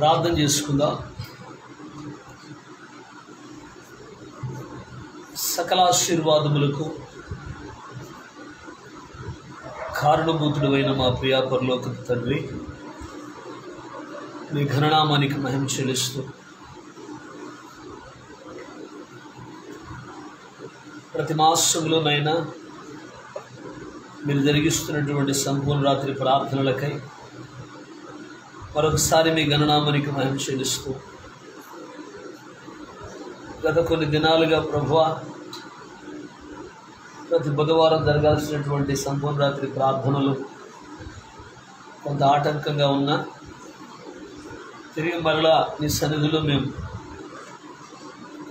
ప్రార్థన చేసుకుందాం. సకల ఆశీర్వాదములకు కారణభూతుడైన మా ప్రియ పరలోకపు తండ్రి, మీ ఘననామానికి మహిమ చెల్లిస్తూ ప్రతి మాసంలోనైనా మీరు జరిగిస్తున్నటువంటి సంపూర్ణ రాత్రి ప్రార్థనలకై మరొకసారి మీ ఘననామానికి మహిమ చెల్లిస్తూ గత కొన్ని దినాలుగా ప్రభువా ప్రతి బుధవారం జరగాల్సినటువంటి సంపూర్ణ రాత్రి ప్రార్థనలు కొంత ఆటంకంగా ఉన్నా తిరిగి మరలా నీ సన్నిధిలో మేము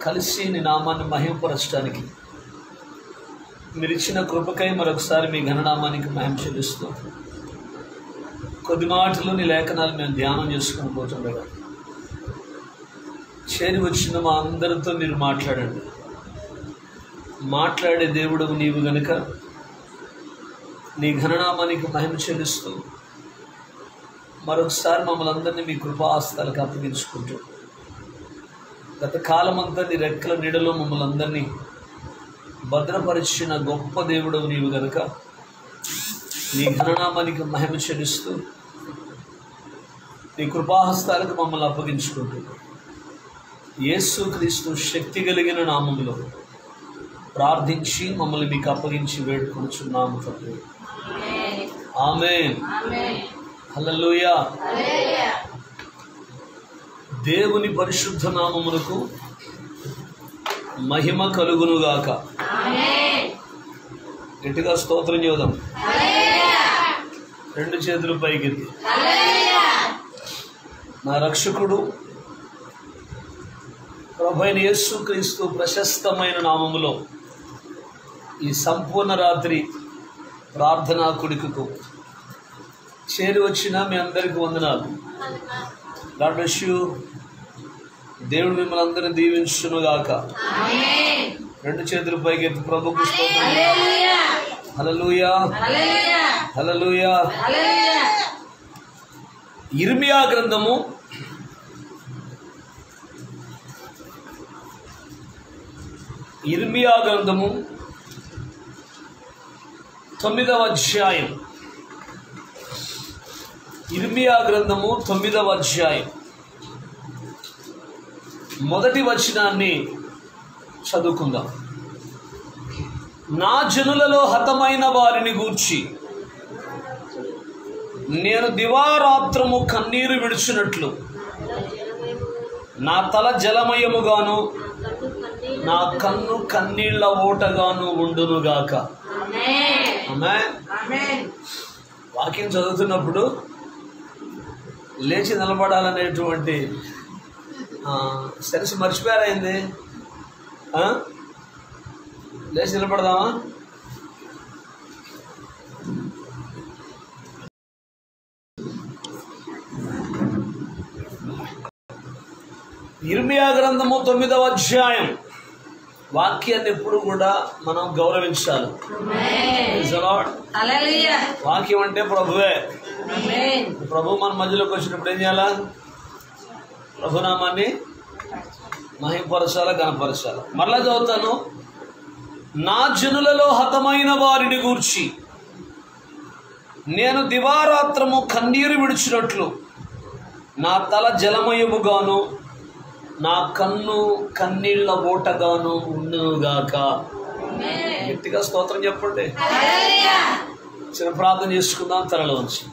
కలిసి నీ నామాన్ని మహిమపరచడానికి మీరు ఇచ్చిన కృపకై మరొకసారి మీ ఘననామానికి మహిమ చెల్లిస్తూ కొద్ది మాటలు నీ లేఖనాలు మేము ధ్యానం చేసుకుని పోతుండగా చేరి వచ్చిన మా అందరితో మీరు మాట్లాడండి. మాట్లాడే దేవుడు నీవు గనుక నీ ఘననామానికి మహిమ చెల్లిస్తూ మరొకసారి మమ్మల్ని అందరినీ మీ కృపాహస్తాలకు అప్పగించుకుంటూ గత కాలమంతా నీ రెక్కల నీడలో మమ్మల్ని అందరినీ భద్రపరిచిన గొప్ప దేవుడు నీవు గనుక నీ ఘననామానికి మహిమ చెల్లిస్తూ నీ కృపాహస్తాలకు మమ్మల్ని అప్పగించుకుంటూ యేసుక్రీస్తు శక్తి కలిగిన నామములో ప్రార్థించి మమ్మల్ని మీకు అప్పగించి వేడుకొనుచున్నాము తండ్రి. ఆమేన్. హల్లెలూయా. దేవుని పరిశుద్ధ నామమునకు మహిమ కలుగునుగాక. గట్టిగా స్తోత్రం చేద్దాం. రెండు చేతులు పైకెత్తి. నా రక్షకుడు ప్రభువైన యేసుక్రీస్తు ప్రశస్తమైన నామములో ఈ సంపూర్ణ రాత్రి ప్రార్థనా కుడికకు చేరి వచ్చిన మీ అందరికీ వందనాలు. God bless you. దేవుడు మిమ్మల్ని అందరినీ దీవించునుగాక. రెండు చేతులు పైకెత్తి ప్రభుకు స్తోత్రం. హల్లెలూయా, హల్లెలూయా. యిర్మీయా గ్రంథము 9వ అధ్యాయం. యిర్మీయా గ్రంథము 9వ అధ్యాయం మొదటి వచనాన్ని చదువుకుందాం. నా జనులలో హతమైన వారిని గూర్చి నేను దివారాత్రము కన్నీరు విడుచున్నట్లు నా తల జలమయముగాను నా కన్ను కన్నీళ్ల ఓటగాను ఉండునుగాక. ఆమేన్. వాక్యం చదువుతున్నప్పుడు లేచి నిలబడాలనేటువంటి సెన్స్ మర్చిపోయారైంది. లేచి నిలబడదామా? యిర్మీయా గ్రంథము 9వ అధ్యాయం. వాక్యాన్ని ఎప్పుడు కూడా మనం గౌరవించాలి. వాక్యం అంటే ప్రభువే. ప్రభు మన మధ్యలోకి వచ్చినప్పుడు ఏం చేయాలా? ప్రభునామాన్ని మహిమపరచాలా, గణపరచాలా. మరలా చదువుతాను. నా జనులలో హతమైన వారిని గూర్చి నేను దివారాత్రము కన్నీరు విడిచినట్లు నా తల జలమయముగాను నా కన్ను కన్నీళ్ల ఓటగాను ఉండునుగాక. గట్టిగా స్తోత్రం చెప్పండి. చిన్న ప్రార్థన చేసుకుందాం తలలో ఉంచి.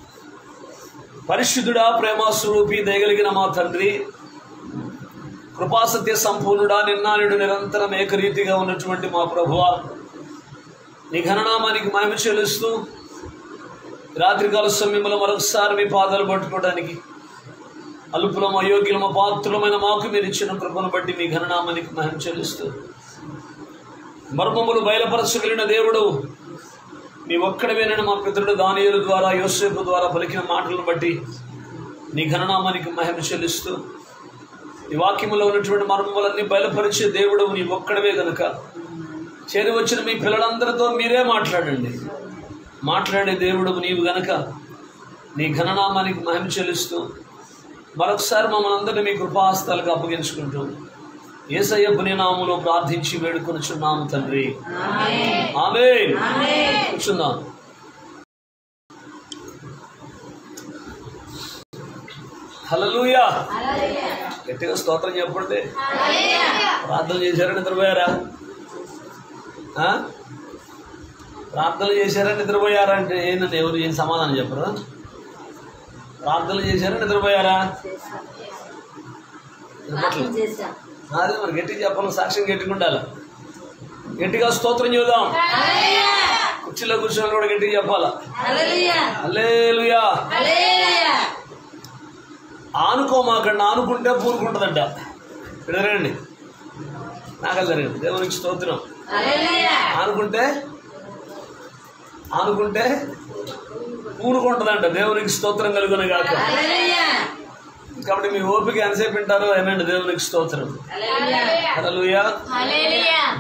పరిశుద్ధుడా, ప్రేమ స్వరూపి, దయగలిగిన మా తండ్రి, కృపాసత్య సంపూర్ణుడా, నిన్న నేడు నిరంతరం ఏకరీతిగా ఉన్నటువంటి మా ప్రభువా, నీ ఘననామానికి మహిమ చెల్లిస్తూ రాత్రికాల సమయంలో మరొకసారి మీ పాదాలు పట్టుకోవడానికి అల్పులం, అయోగ్యులం, అపాత్రులమైన మాకు మీరు ఇచ్చిన కృపను బట్టి మీ ఘననామానికి మహిమ చెల్లిస్తూ మర్మములు బయలుపరచగలిగిన దేవుడు నీ ఒక్కడవేనని మా పితరుడు దానియేలు ద్వారా, యోసేపు ద్వారా పలికిన మాటలను బట్టి నీ ఘననామానికి మహిమ చెల్లిస్తూ ఈ వాక్యములో ఉన్నటువంటి మర్మములన్నీ బయలుపరిచే దేవుడు నీ ఒక్కడవే గనుక చేరి వచ్చిన మీ పిల్లలందరితో మీరే మాట్లాడండి. మాట్లాడే దేవుడు నీవు గనక నీ ఘననామానికి మహిమ చెల్లిస్తూ మరొకసారి మమ్మల్ని అందరినీ మీ కృపాహస్తాలకు అప్పగించుకుంటూ యేసయ్య పుణ్యనామములో ప్రార్థించి వేడుకొనుచున్నాము తండ్రి. ఆమేన్. కూర్చుందాం. హల్లెలూయా. గట్టిగా స్తోత్రం చెప్పండి. ప్రార్థన చేశారా, నిద్రపోయారా? ప్రార్థనలు చేశారా, నిద్రపోయారా అంటే ఏంటంటే ఎవరు ఏం సమాధానం చెప్పరు. ప్రార్థనలు చేశారా, నిద్రపోయారా? అదే మరి గట్టిగా చెప్పాలి, సాక్ష్యం గట్టిగా ఉండాలి. గట్టిగా స్తోత్రం చూద్దాం. కుర్చీలో కూర్చొని కూడా గట్టిగా చెప్పాలా. హల్లెలూయా. ఆనుకోమాకండి, ఆనుకుంటే పూనుకుంటుందంట. జరగండి, నాకు జరగండి. దేవునికి స్తోత్రం. ఆనుకుంటే పూనుకుంటుందంట. దేవునికి స్తోత్రం కలుగును గాక. కాబట్టి మీ ఓపిక ఎంతసేపు వింటారో ఏనండి. దేవునికి స్తోత్రం. హల్లెలూయా.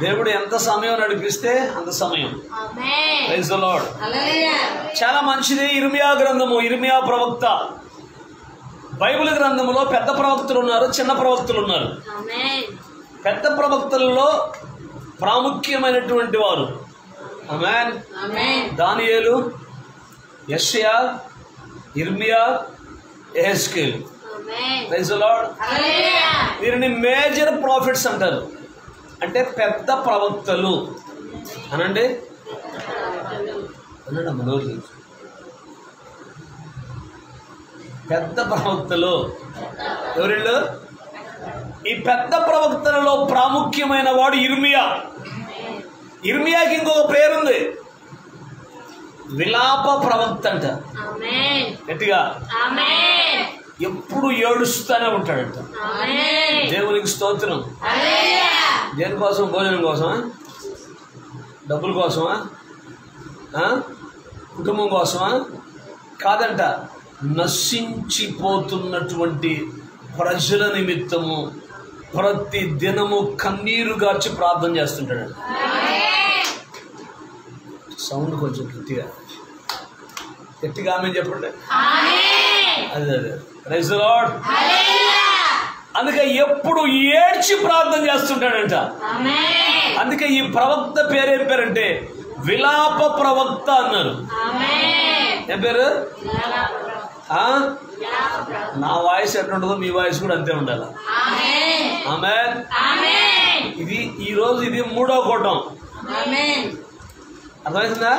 దేవుడు ఎంత సమయం నడిపిస్తే అంత సమయం. Praise the Lord. చాలా మంచిది. ఇర్మియా గ్రంథము, ఇర్మియా ప్రవక్త. బైబిల్ గ్రంథములో పెద్ద ప్రవక్తలు ఉన్నారు, చిన్న ప్రవక్తలు ఉన్నారు. పెద్ద ప్రవక్తలలో ప్రాముఖ్యమైనటువంటి వారు ఆమేన్, దానియేలు, యెషయా, ఇర్మియా, యెహెజ్కేలు. Praise the lord. వీరిని మేజర్ ప్రాఫిట్స్ అంటారు. అంటే పెద్ద ప్రవక్తలు అనండి. అనండి అమ్మ, నోరు తెలుసు. పెద్ద ప్రవక్తలు ఎవరిళ్ళు? ఈ పెద్ద ప్రవక్తలలో ప్రాముఖ్యమైన వాడు ఇర్మియా. ఇర్మియాకి ఇంకొక పేరుంది, విలాప ప్రవక్త అంట. గట్టిగా ఎప్పుడు ఏడుస్తూనే ఉంటాడంట. దేవునికి స్తోత్రం. దేనికోసం? భోజనం కోసమా? డబ్బుల కోసమా? కుటుంబం కోసమా? కాదంట. నశించిపోతున్నటువంటి ప్రజల నిమిత్తము ప్రతి దినము కన్నీరు గార్చి ప్రార్థన చేస్తుంటాడు. సౌండ్ కొంచెం గట్టిగా ఆమె చెప్పండి. అదే ప్రైజ్ ది లార్డ్. అందుకే ఎప్పుడు ఏడ్చి ప్రార్థన చేస్తుంటాడంట. అందుకే ఈ ప్రవక్త పేరు ఏం పేరంటే విలాప ప్రవక్త అన్నారు. ఏం పేరు? నా వాయిస్ ఎట్లుంటుందో మీ వాయిస్ కూడా అంతే ఉండాలి. ఆమేన్. ఇది ఈ రోజు ఇది 3వ కూటం. అర్థమవుతుందా?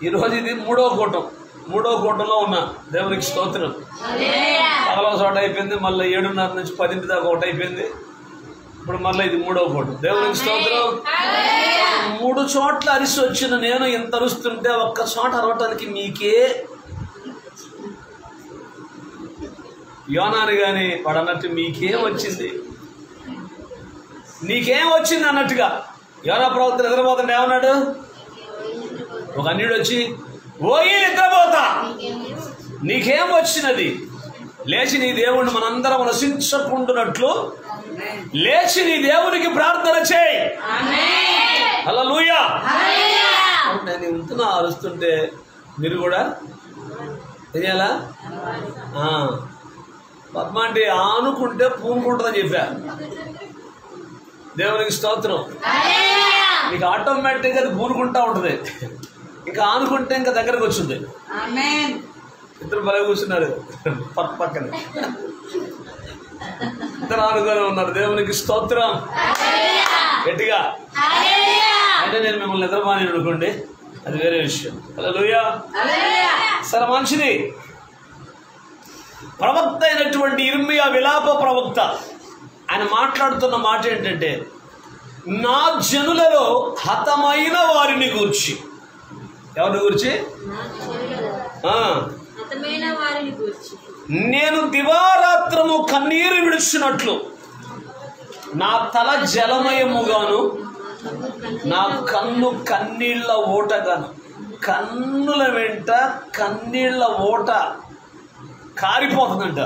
ఈరోజు ఇది 3వ కూటం. 3వ కూటంలో ఉన్నా. దేవునికి స్తోత్రం. పగల చోట అయిపోయింది, మళ్ళీ 7:30 నుంచి 10 దాకా ఒకటి అయిపోయింది. ఇప్పుడు మళ్ళీ ఇది 3వ కూటం. దేవునికి స్తోత్రం. 3 చోట్ల అరిసి వచ్చిన నేను ఎంత అరుస్తుంటే ఒక్క చోట అరవటానికి మీకే యోనాని గాని వాడు అన్నట్టు మీకేం వచ్చింది, నీకేం వచ్చింది అన్నట్టుగా. యోనా ప్రవక్త నిద్రపోతుంటే ఏమన్నాడు? ఒక అన్యుడు వచ్చి, ఓయి నిద్రపోతా, నీకేం వచ్చినది? లేచి నీ దేవుణ్ణి మనందరం నశించకుండానట్లు లేచి నీ దేవునికి ప్రార్థన చేయి. హల్లెలూయా. నేను ఇంతనా అరుస్తుంటే మీరు కూడా తెలియాలా? పద్మ అంటే ఆనుకుంటే పూనుకుంటుందని చెప్పా. దేవునికి స్తోత్రం. నీకు ఆటోమేటిక్గా అది పూనుకుంటా ఉంటుంది. ఇంకా ఆనుకుంటే ఇంకా దగ్గరకు వచ్చింది. ఇద్దరు బలే కూర్చున్నారు పక్కన, ఇద్దరు ఆనుకొని ఉన్నారు. దేవునికి స్తోత్రం. గట్టిగా అంటే నేను మిమ్మల్ని నిద్రమాని అనుకోండి, అది వేరే విషయం. హల్లెలూయా. సరే మంచిది. ప్రవక్త అయినటువంటి ఇర్మియా విలాప ప్రవక్త. ఆయన మాట్లాడుతున్న మాట ఏంటంటే, నా జనులలో హతమైన వారిని గూర్చి. ఎవరిని గురించి? నేను దివారాత్రము కన్నీరు విడుచున్నట్లు నా తల జలమయముగాను నా కన్ను కన్నీళ్ల ఓటగాను. కన్నుల వెంట కన్నీళ్ల ఓట కారిపోతుందంట.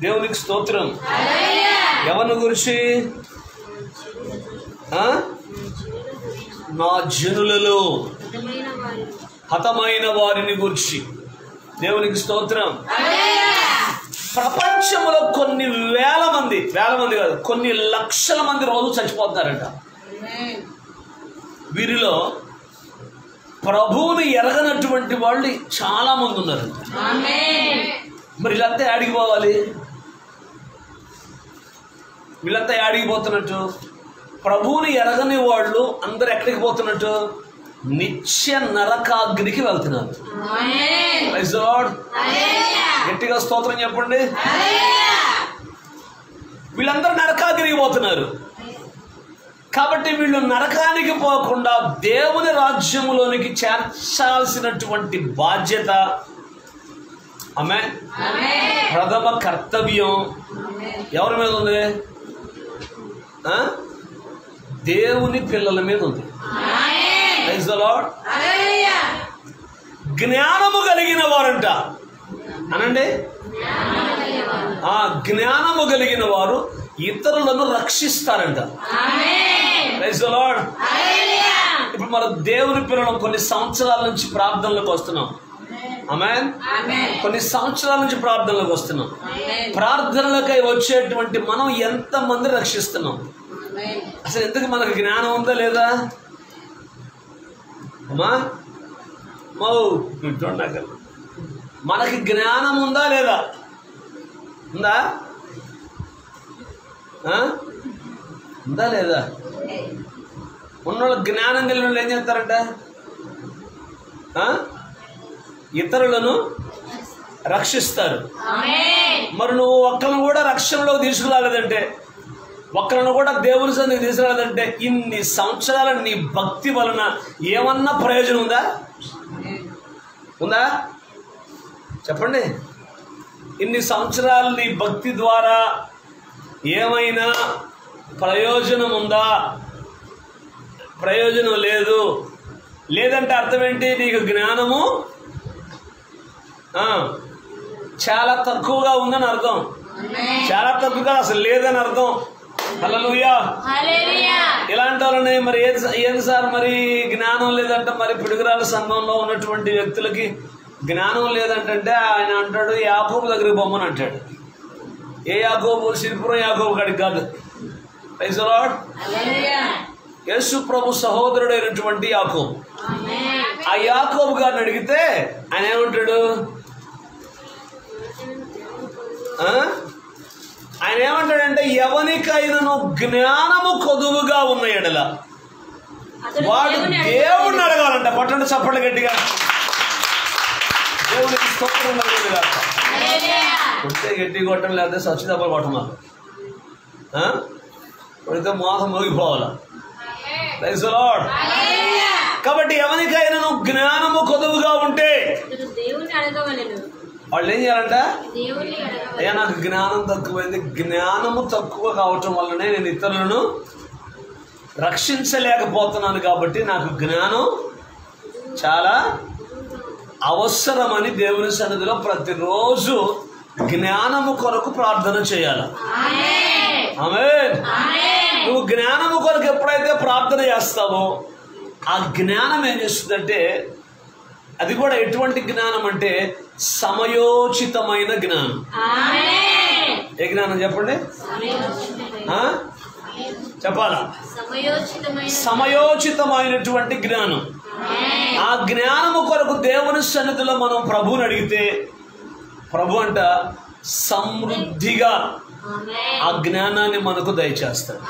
దేవునికి స్తోత్రం. ఎవరిని గురించి? నా జనులలో హతమైన వారిని గురించి. దేవునికి స్తోత్రం. ప్రపంచంలో కొన్ని వేల మంది కాదు, కొన్ని లక్షల మంది రోజు చచ్చిపోతారంట. వీరిలో ప్రభువుని ఎరగనటువంటి వాళ్ళు చాలా మంది ఉన్నారు. మరి వీళ్ళంతా యాడికి పోవాలి? వీళ్ళంతా యాడికి పోతున్నట్టు? ప్రభువుని ఎరగని వాళ్ళు అందరు ఎక్కడికి పోతున్నట్టు? నిత్య నరకాగ్నికి వెళ్తున్నారు. Praise the Lord. గట్టిగా స్తోత్రం చెప్పండి. వీళ్ళందరూ నరకాగ్నికి పోతున్నారు. కాబట్టి వీళ్ళు నరకానికి పోకుండా దేవుని రాజ్యములోనికి చేర్చాల్సినటువంటి బాధ్యత, ఆమేన్, ప్రథమ కర్తవ్యం ఎవరి మీద ఉంది? దేవుని పిల్లల మీద ఉంది. Praise the Lord. జ్ఞానము కలిగిన వారంట అనండి. ఆ జ్ఞానము కలిగిన వారు ఇతరులను రక్షిస్తారంట. Praise the Lord. ఇప్పుడు మన దేవుని పిల్లలు కొన్ని సంవత్సరాల నుంచి ప్రార్థనలకు వస్తున్నాం. ఆమేన్. కొన్ని సంవత్సరాల నుంచి ప్రార్థనలకు వస్తున్నాం. ప్రార్థనలకై వచ్చేటువంటి మనం ఎంతమంది రక్షిస్తున్నాం? అసలు ఎందుకు మనకు జ్ఞానం ఉందా లేదా? అమ్మా మనకి జ్ఞానం ఉందా లేదా? ఉందా? ఉందా లేదా? ఉన్నోళ్ళు జ్ఞానం కలిగిన వాళ్ళు ఏం చేస్తారంట? ఇతరులను రక్షిస్తారు. మరి నువ్వు ఒక్కరిని కూడా రక్షణలో తీసుకురాలేదంటే, ఒక్కరిని కూడా దేవుని సన్నిధికి తీసుకురాలేదంటే ఇన్ని సంవత్సరాల నీ భక్తి వలన ఏమన్నా ప్రయోజనం ఉందా? ఉందా? చెప్పండి. ఇన్ని సంవత్సరాలు నీ భక్తి ద్వారా ఏమైనా ప్రయోజనం ఉందా? ప్రయోజనం లేదు. లేదంటే అర్థం ఏంటి? నీకు జ్ఞానము చాలా తక్కువగా ఉందని అర్థం. చాలా తక్కువగా అసలు లేదని అర్థం. హల్లెలూయా. ఇలాంటి వాళ్ళని మరి ఏది సార్ మరి జ్ఞానం లేదంటే మరి పిడుగురాల సంఘంలో ఉన్నటువంటి వ్యక్తులకి జ్ఞానం లేదంటే ఆయన అంటాడు యాకోబు దగ్గరికి బొమ్మని అంటాడు. ఏ యాకోబు? సిరిపురం యాకోబు కాడికి కాదు. Praise the lord. యేసు ప్రభు సహోదరుడైనటువంటి యాకోబు. ఆ యాకోబు గారిని అడిగితే ఆయన ఏమంటాడు? ఆయన ఏమంటాడంటే ఎవనికైనా జ్ఞానము కొదువుగా ఉన్న ఎడల వాడు దేవుణ్ణి అడగాలంట. పట్టండి చప్పట్లు గట్టిగా. దేవునికి స్తోత్రం కొడితే గట్టి కొట్టడం, లేకపోతే సచ్చి దెబ్బలు కొట్టమాలి. కొడితే మోసం మోగిపోవాలి. Praise the Lord. కాబట్టి ఎవరికైనా జ్ఞానము కొదువుగా ఉంటే వాళ్ళు ఏం చేయాలంట? అయ్యా నాకు జ్ఞానం తక్కువైంది, జ్ఞానము తక్కువ కావటం వల్లనే నేను ఇతరులను రక్షించలేకపోతున్నాను, కాబట్టి నాకు జ్ఞానం చాలా అవసరమని దేవుని సన్నిధిలో ప్రతిరోజు జ్ఞానము కొరకు ప్రార్థన చేయాలి. ఆమేన్. నువ్వు జ్ఞానము కొరకు ఎప్పుడైతే ప్రార్థన చేస్తావో ఆ జ్ఞానం ఏం చేస్తుందంటే, అది కూడా ఎటువంటి జ్ఞానం అంటే సమయోచితమైన జ్ఞానం. ఏ జ్ఞానం చెప్పండి? చెప్పాలా? సమయోచితమైనటువంటి జ్ఞానం. ఆ జ్ఞానము కొరకు దేవుని సన్నిధిలో మనం ప్రభువుని అడిగితే ప్రభు అంట సమృద్ధిగా ఆ జ్ఞానాన్ని మనకు దయచేస్తాడు.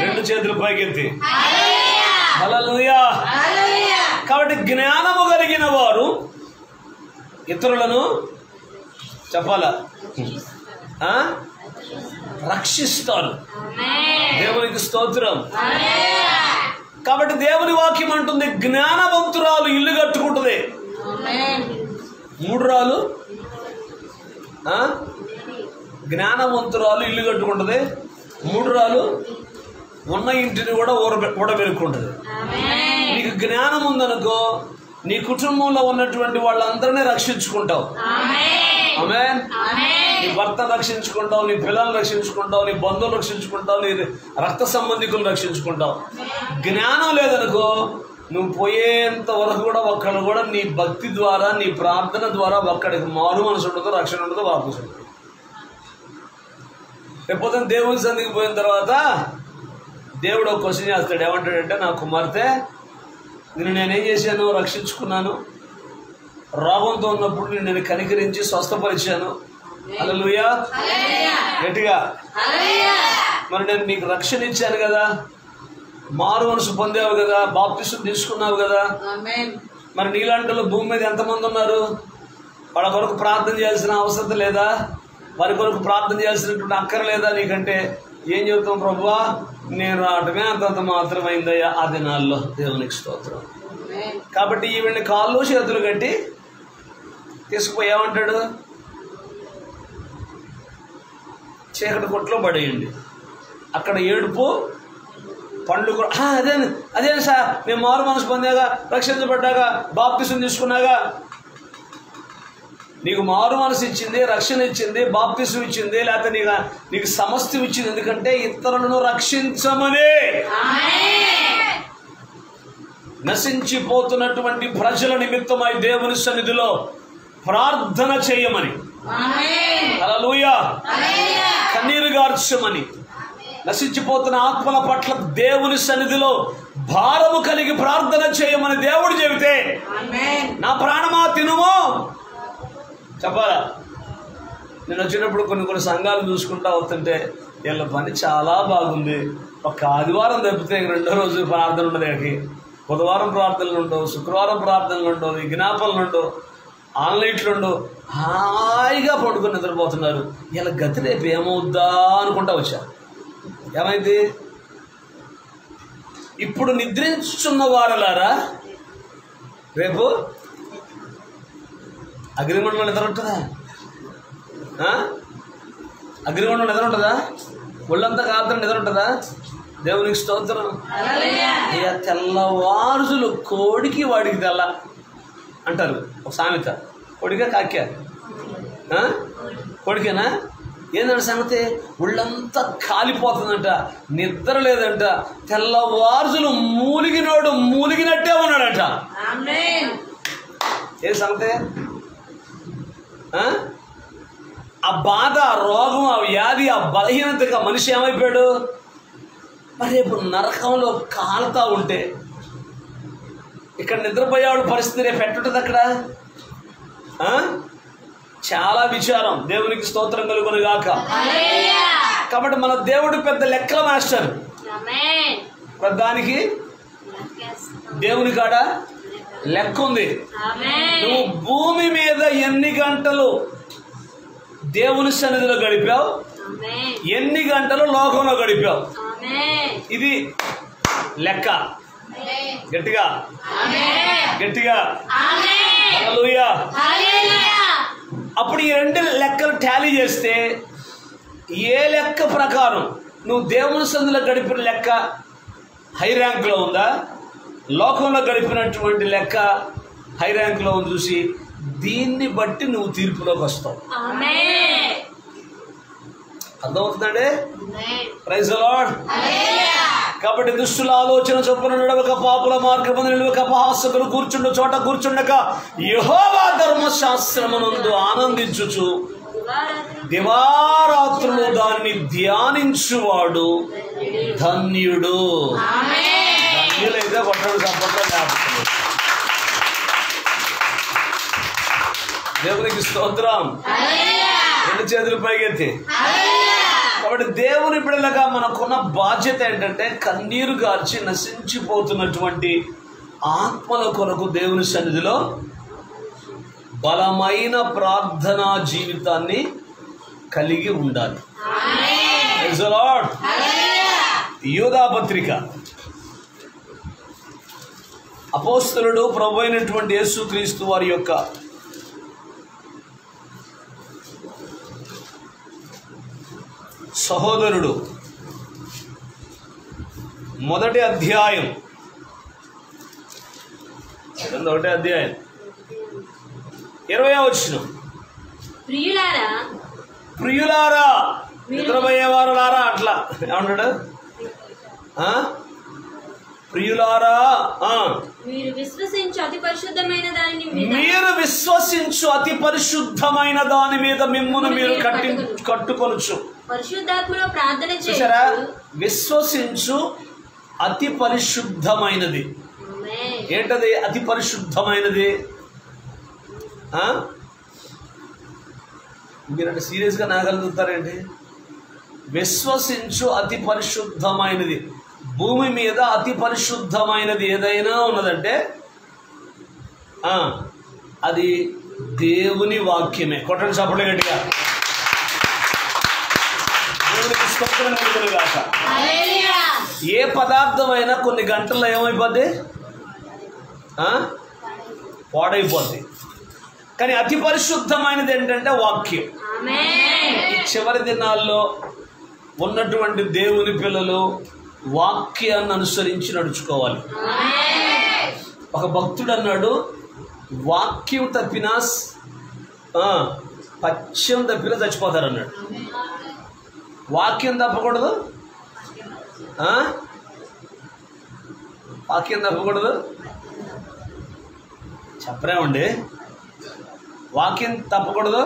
రెండు చేతులు పైకెత్తి హల్లెలూయా. కాబట్టి జ్ఞానము కలిగిన వారు ఇతరులను చెప్పాలా రక్షిస్తారు. దేవునికి స్తోత్రం. కాబట్టి దేవుని వాక్యం అంటుంది జ్ఞానవంతురాలు ఇల్లు కట్టుకుంటుంది. 3 రాళ్ళు జ్ఞానవంతురాలు ఇల్లు కట్టుకుంటుంది. 3 రాళ్ళు ఉన్న ఇంటిని కూడా ఊడబెరుక్కుంటుంది. నీకు జ్ఞానం ఉందనుకో నీ కుటుంబంలో ఉన్నటువంటి వాళ్ళందరినీ రక్షించుకుంటావు. ఆమేన్. నీ భర్తను రక్షించుకుంటావు, నీ పిల్లలను రక్షించుకుంటావు, నీ బంధువులు రక్షించుకుంటావు, నీ రక్త సంబంధికులను రక్షించుకుంటావు. జ్ఞానం లేదనుకో నువ్వు పోయేంత వరకు కూడా ఒక్కడు కూడా నీ భక్తి ద్వారా నీ ప్రార్థన ద్వారా ఒక్కడికి మారు మనసు ఉండదు, రక్షణ ఉండదు, వాపసు ఉండదు. రేపు దేవుని సన్నిధికి పోయిన తర్వాత దేవుడు ఒక క్వశ్చన్ చేస్తాడు. ఏమంటాడంటే, నా కుమార్తె, నేనేం చేశాను? రక్షించుకున్నాను. రోగంతో ఉన్నప్పుడు నేను కనికరించి స్వస్థపరిచాను. హల్లెలూయా, గట్టిగా. మరి నేను నీకు రక్షణ ఇచ్చాను కదా, మారు మనసు పొందావు కదా, బాప్తిసం తీసుకున్నావు కదా. మరి నీలాంటి భూమి మీద ఎంతమంది ఉన్నారు? వాళ్ళ కొరకు ప్రార్థన చేయాల్సిన అవసరం లేదా? వారి కొరకు ప్రార్థన చేయాల్సినటువంటి అక్కర్లేదా నీకంటే? ఏం చెబుతాం? ప్రభువా, నేను రావటమే అంతంత మాత్రమైందయ్యా ఆ దినాల్లో. దేవునికి స్తోత్రం. కాబట్టి ఈవిడ్ని కాళ్ళు చేతులు కట్టి తీసుకుపోయామంటాడు, చీకటి కొట్లో పడేయండి. అక్కడ ఏడుపు, పండ్లు. అదే సార్, మేము మారు మనసు పొందాగా, రక్షించబడ్డాగా, బాప్తిసం తీసుకున్నాగా. నీకు మారు మనసు ఇచ్చింది, రక్షణ ఇచ్చింది, బాప్తిసం ఇచ్చింది, లేకపోతే నీకు సమస్తం ఇచ్చింది. ఎందుకంటే ఇతరులను రక్షించమని, నశించిపోతున్నటువంటి ప్రజల నిమిత్తమై దేవుని సన్నిధిలో ప్రార్థన చేయమని, హల్లెలూయా, కన్నీరు గార్చమని, నశించిపోతున్న ఆత్మల పట్ల దేవుని సన్నిధిలో భారము కలిగి ప్రార్థన చేయమని దేవుడు చెబితే, నా ప్రాణమా తినుమో చెప్పాలా? నేను వచ్చేటప్పుడు కొన్ని సంఘాలు చూసుకుంటా వస్తుంటే వీళ్ళ పని చాలా బాగుంది. ఒక ఆదివారం తప్పితే రెండో రోజు ప్రార్థన ఉండదు. వీళ్ళకి బుధవారం ప్రార్థనలు ఉండవు, శుక్రవారం ప్రార్థనలు ఉండవు, విజ్ఞాపనలు ఉండవు, ఆన్లైట్లు ఉండవు. హాయిగా పడుకొని నిద్రపోతున్నారు. వీళ్ళ గతి రేపు ఏమవుద్దా అనుకుంటా వచ్చా. ఏమైంది? ఇప్పుడు నిద్రించున్న వారలారా రేపు అగ్నిగుండంలో నిద్ర ఉంటుందా? అగ్నిగుండంలో నిద్ర ఉంటుందా? ఒళ్ళంతా కాపుతం నిద్ర ఉంటుందా? దేవునికి స్తోత్రం. ఇక తెల్లవారుజులు కోడికి వాడికి తెల్ల అంటారు ఒక సామెత. కోడిగా కాక్యా? కోడికేనా? ఏంటంటే సంగతి? ఒళ్ళంతా కాలిపోతుందంట, నిద్ర లేదంట, తెల్లవారుజులు మూలిగినోడు మూలిగినట్టే ఉన్నాడంట. ఏ సంగతి? ఆ బాధ, ఆ రోగం, ఆ వ్యాధి, ఆ బలహీనతగా మనిషి ఏమైపోయాడు? మరి రేపు నరకంలో కాలుతా ఉంటే ఇక్కడ నిద్రపోయేవాడు పరిస్థితి రేపు ఎట్టుంటుంది అక్కడ? చాలా విచారం. దేవునికి స్తోత్రం కలుగును గాక. కాబట్టి మన దేవుడు పెద్ద లెక్కల మాస్టర్. దానికి దేవుని కాడ లెక్క ఉంది. నువ్వు భూమి మీద ఎన్ని గంటలు దేవుని సన్నిధిలో గడిపావు, ఎన్ని గంటలు లోకంలో గడిపావు, ఇది లెక్క. గట్టిగా గట్టిగా హల్లెలూయా. అప్పుడు ఈ రెండు లెక్కలు టాలీ చేస్తే ఏ లెక్క ప్రకారం నువ్వు దేవుని సన్నిధిలో గడిపిన లెక్క హై ర్యాంక్లో ఉందా, లోకంలో గడిపినటువంటి లెక్క హై ర్యాంక్లో ఉంది చూసి దీన్ని బట్టి నువ్వు తీర్పులోకి వస్తావు. అర్థమవుతుందండి? Praise the Lord. కాబట్టి దుష్టుల ఆలోచన చొప్పున నడవక, పాపుల మార్గమున నిలువక, అపహాసకులు కూర్చుండు చోట కూర్చుండక, యెహోవా ధర్మశాస్త్రమునందు ఆనందించుచు దివారాత్రులు దాన్ని ధ్యానించువాడు ధన్యుడు. ధన్యులైతే పట్టణ సంపట్లో లేకపోతే. దేవునికి స్తోత్రం. రెండు చేతులు పైకెత్తి. కాబట్టి దేవుని బిడ్డలుగా మనకున్న బాధ్యత ఏంటంటే కన్నీరు గార్చి నశించిపోతున్నటువంటి ఆత్మల కొరకు దేవుని సన్నిధిలో బలమైన ప్రార్థనా జీవితాన్ని కలిగి ఉండాలి. Praise the Lord. యూదా పత్రిక అపోస్తలుడు ప్రభు అయినటువంటి యేసుక్రీస్తు వారి యొక్క సహోదరుడు మొదటి అధ్యాయం 20వ వచనం. ప్రియులారా నిద్రపోయేవారు లారా, అట్లా ఏమంటాడు? ప్రియులారా, మీరు విశ్వసించు అతి పరిశుద్ధమైన దాని మీద మిమ్మును మీరు కట్టుకొనొచ్చు. పరిశుద్ధాత్మలో ప్రార్థన చూసారా? చేయొచ్చు. విశ్వసించు అతి పరిశుద్ధమైనది. ఏంటది అతి పరిశుద్ధమైనది? మీరంటే సీరియస్గా నాగలుగుతారేంటి? విశ్వసించు అతి పరిశుద్ధమైనది. భూమి మీద అతి పరిశుద్ధమైనది ఏదైనా ఉన్నదంటే అది దేవుని వాక్యమే. కొట్టండి చప్పట్లు గట్టిగా. దేవునికి స్తోత్రం కలుగును గాక. ఏ పదార్థమైనా కొన్ని గంటల్లో ఏమైపోద్ది? పాడైపోద్ది. కానీ అతి పరిశుద్ధమైనది ఏంటంటే వాక్యం. ఈ చివరి దినాల్లో ఉన్నటువంటి దేవుని పిల్లలు వాక్యాన్ని అనుసరించి నడుచుకోవాలి. ఒక భక్తుడు అన్నాడు, వాక్యం తప్పినా పచ్చం తప్పినా చచ్చిపోతారు అన్నాడు. వాక్యం తప్పకూడదు, వాక్యం తప్పకూడదు. చెప్పరేమండి? వాక్యం తప్పకూడదు,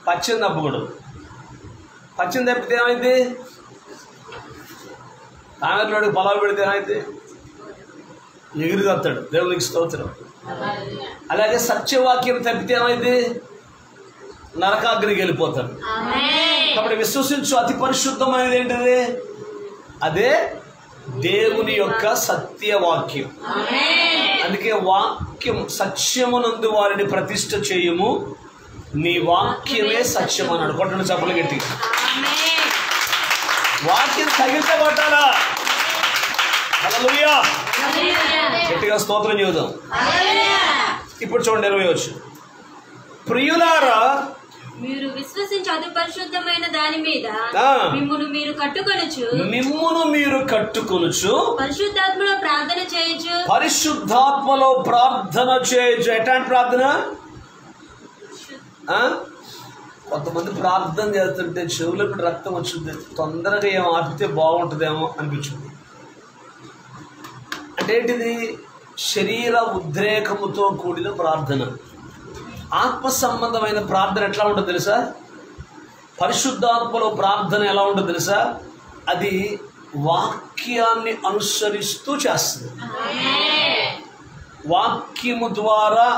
పచ్చం తప్పకూడదు. పచ్చం తప్పితే ఏమైంది? కాంగ్రెస్లోడికి పొలాలు పెడితే ఏమైంది? ఎగిరి తప్పుతాడు. దేవునికి స్తోత్రం. అలాగే సత్యవాక్యం తప్పితే ఏమైంది? నరకాగ్నికి వెళ్ళిపోతాడు. కాబట్టి విశ్వసించు అతి పరిశుద్ధమైనది ఏంటిది? అదే దేవుని యొక్క సత్యవాక్యం. అందుకే వాక్యం సత్యమునందు వారిని ప్రతిష్ఠ చేయము, నీ వాక్యమే సత్యం అన్నాడు. కొట్టండి చప్పలు గట్టి. వాక్యం తగిలించబట్టాలా? హల్లెలూయా. గట్టిగా స్తోత్రం చేద్దాం. ఇప్పుడు చూడండి 20 వచ్చు. ప్రియులారా, మీరు విశ్వసించి అతి పరిశుద్ధమైన దాని మీద మిమ్మును మీరు కట్టుకొనుచు పరిశుద్ధాత్మలో ప్రార్థన చేయొచ్చు. పరిశుద్ధాత్మలో ప్రార్థన చేయొచ్చు. ఎట్లాంటి ప్రార్థన? కొంతమంది ప్రార్థన చేస్తుంటే చెవులకు రక్తం వచ్చింది, తొందరగా ఏమో ఆపితే బాగుంటుందేమో అనిపించింది. అంటే ఏంటిది? శరీర ఉద్రేకముతో కూడిన ప్రార్థన. ఆత్మ సంబంధమైన ప్రార్థన ఎట్లా ఉంటుంది తెలుసా? పరిశుద్ధాత్మలో ప్రార్థన ఎలా ఉంటుంది తెలుసా? అది వాక్యాన్ని అనుసరిస్తూ చేస్తుంది. వాక్యము ద్వారా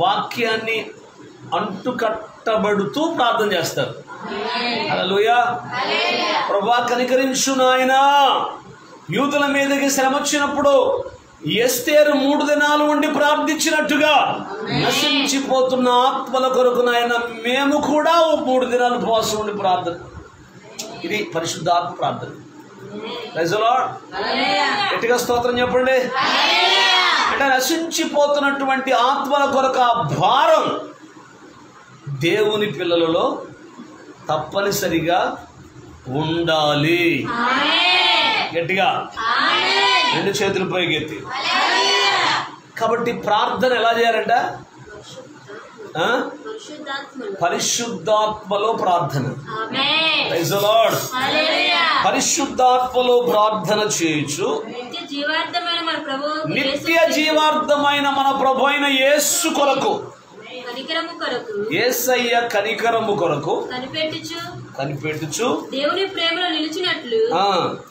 వాక్యాన్ని అంటుకట్టబడుతూ ప్రార్థన చేస్తారు. హల్లెలూయా. ప్రభువా కనికరించు నాయనా. యూదుల మీదకి శ్రమ వచ్చినప్పుడు ఎస్తేరు 3 దినాలు ఉండి ప్రార్థించినట్టుగా నశించిపోతున్న ఆత్మల కొరకు నాయన మేము కూడా 3 దినాలు ఉపవాసం ఉండి ప్రార్థన. ఇది పరిశుద్ధాత్మ ప్రార్థన. Praise the Lord. గట్టిగా స్తోత్రం చెప్పండి. అంటే నశించిపోతున్నటువంటి ఆత్మల కొరకు ఆ భారం దేవుని పిల్లలలో తప్పనిసరిగా ఉండాలి. గట్టిగా 2 చేతులు పైకెత్తి. కాబట్టి ప్రార్థన ఎలా చేయాలంట? పరిశుద్ధాత్మలో ప్రార్థన. Praise the lord. పరిశుద్ధాత్మలో ప్రార్థన చేయొచ్చు. నిత్య జీవార్థమైన మన ప్రభు అయిన యేసు కొరకు, యేసయ్య కనికరము కొరకు కనిపెట్టుచు దేవుని ప్రేమలో నిలిచినట్లు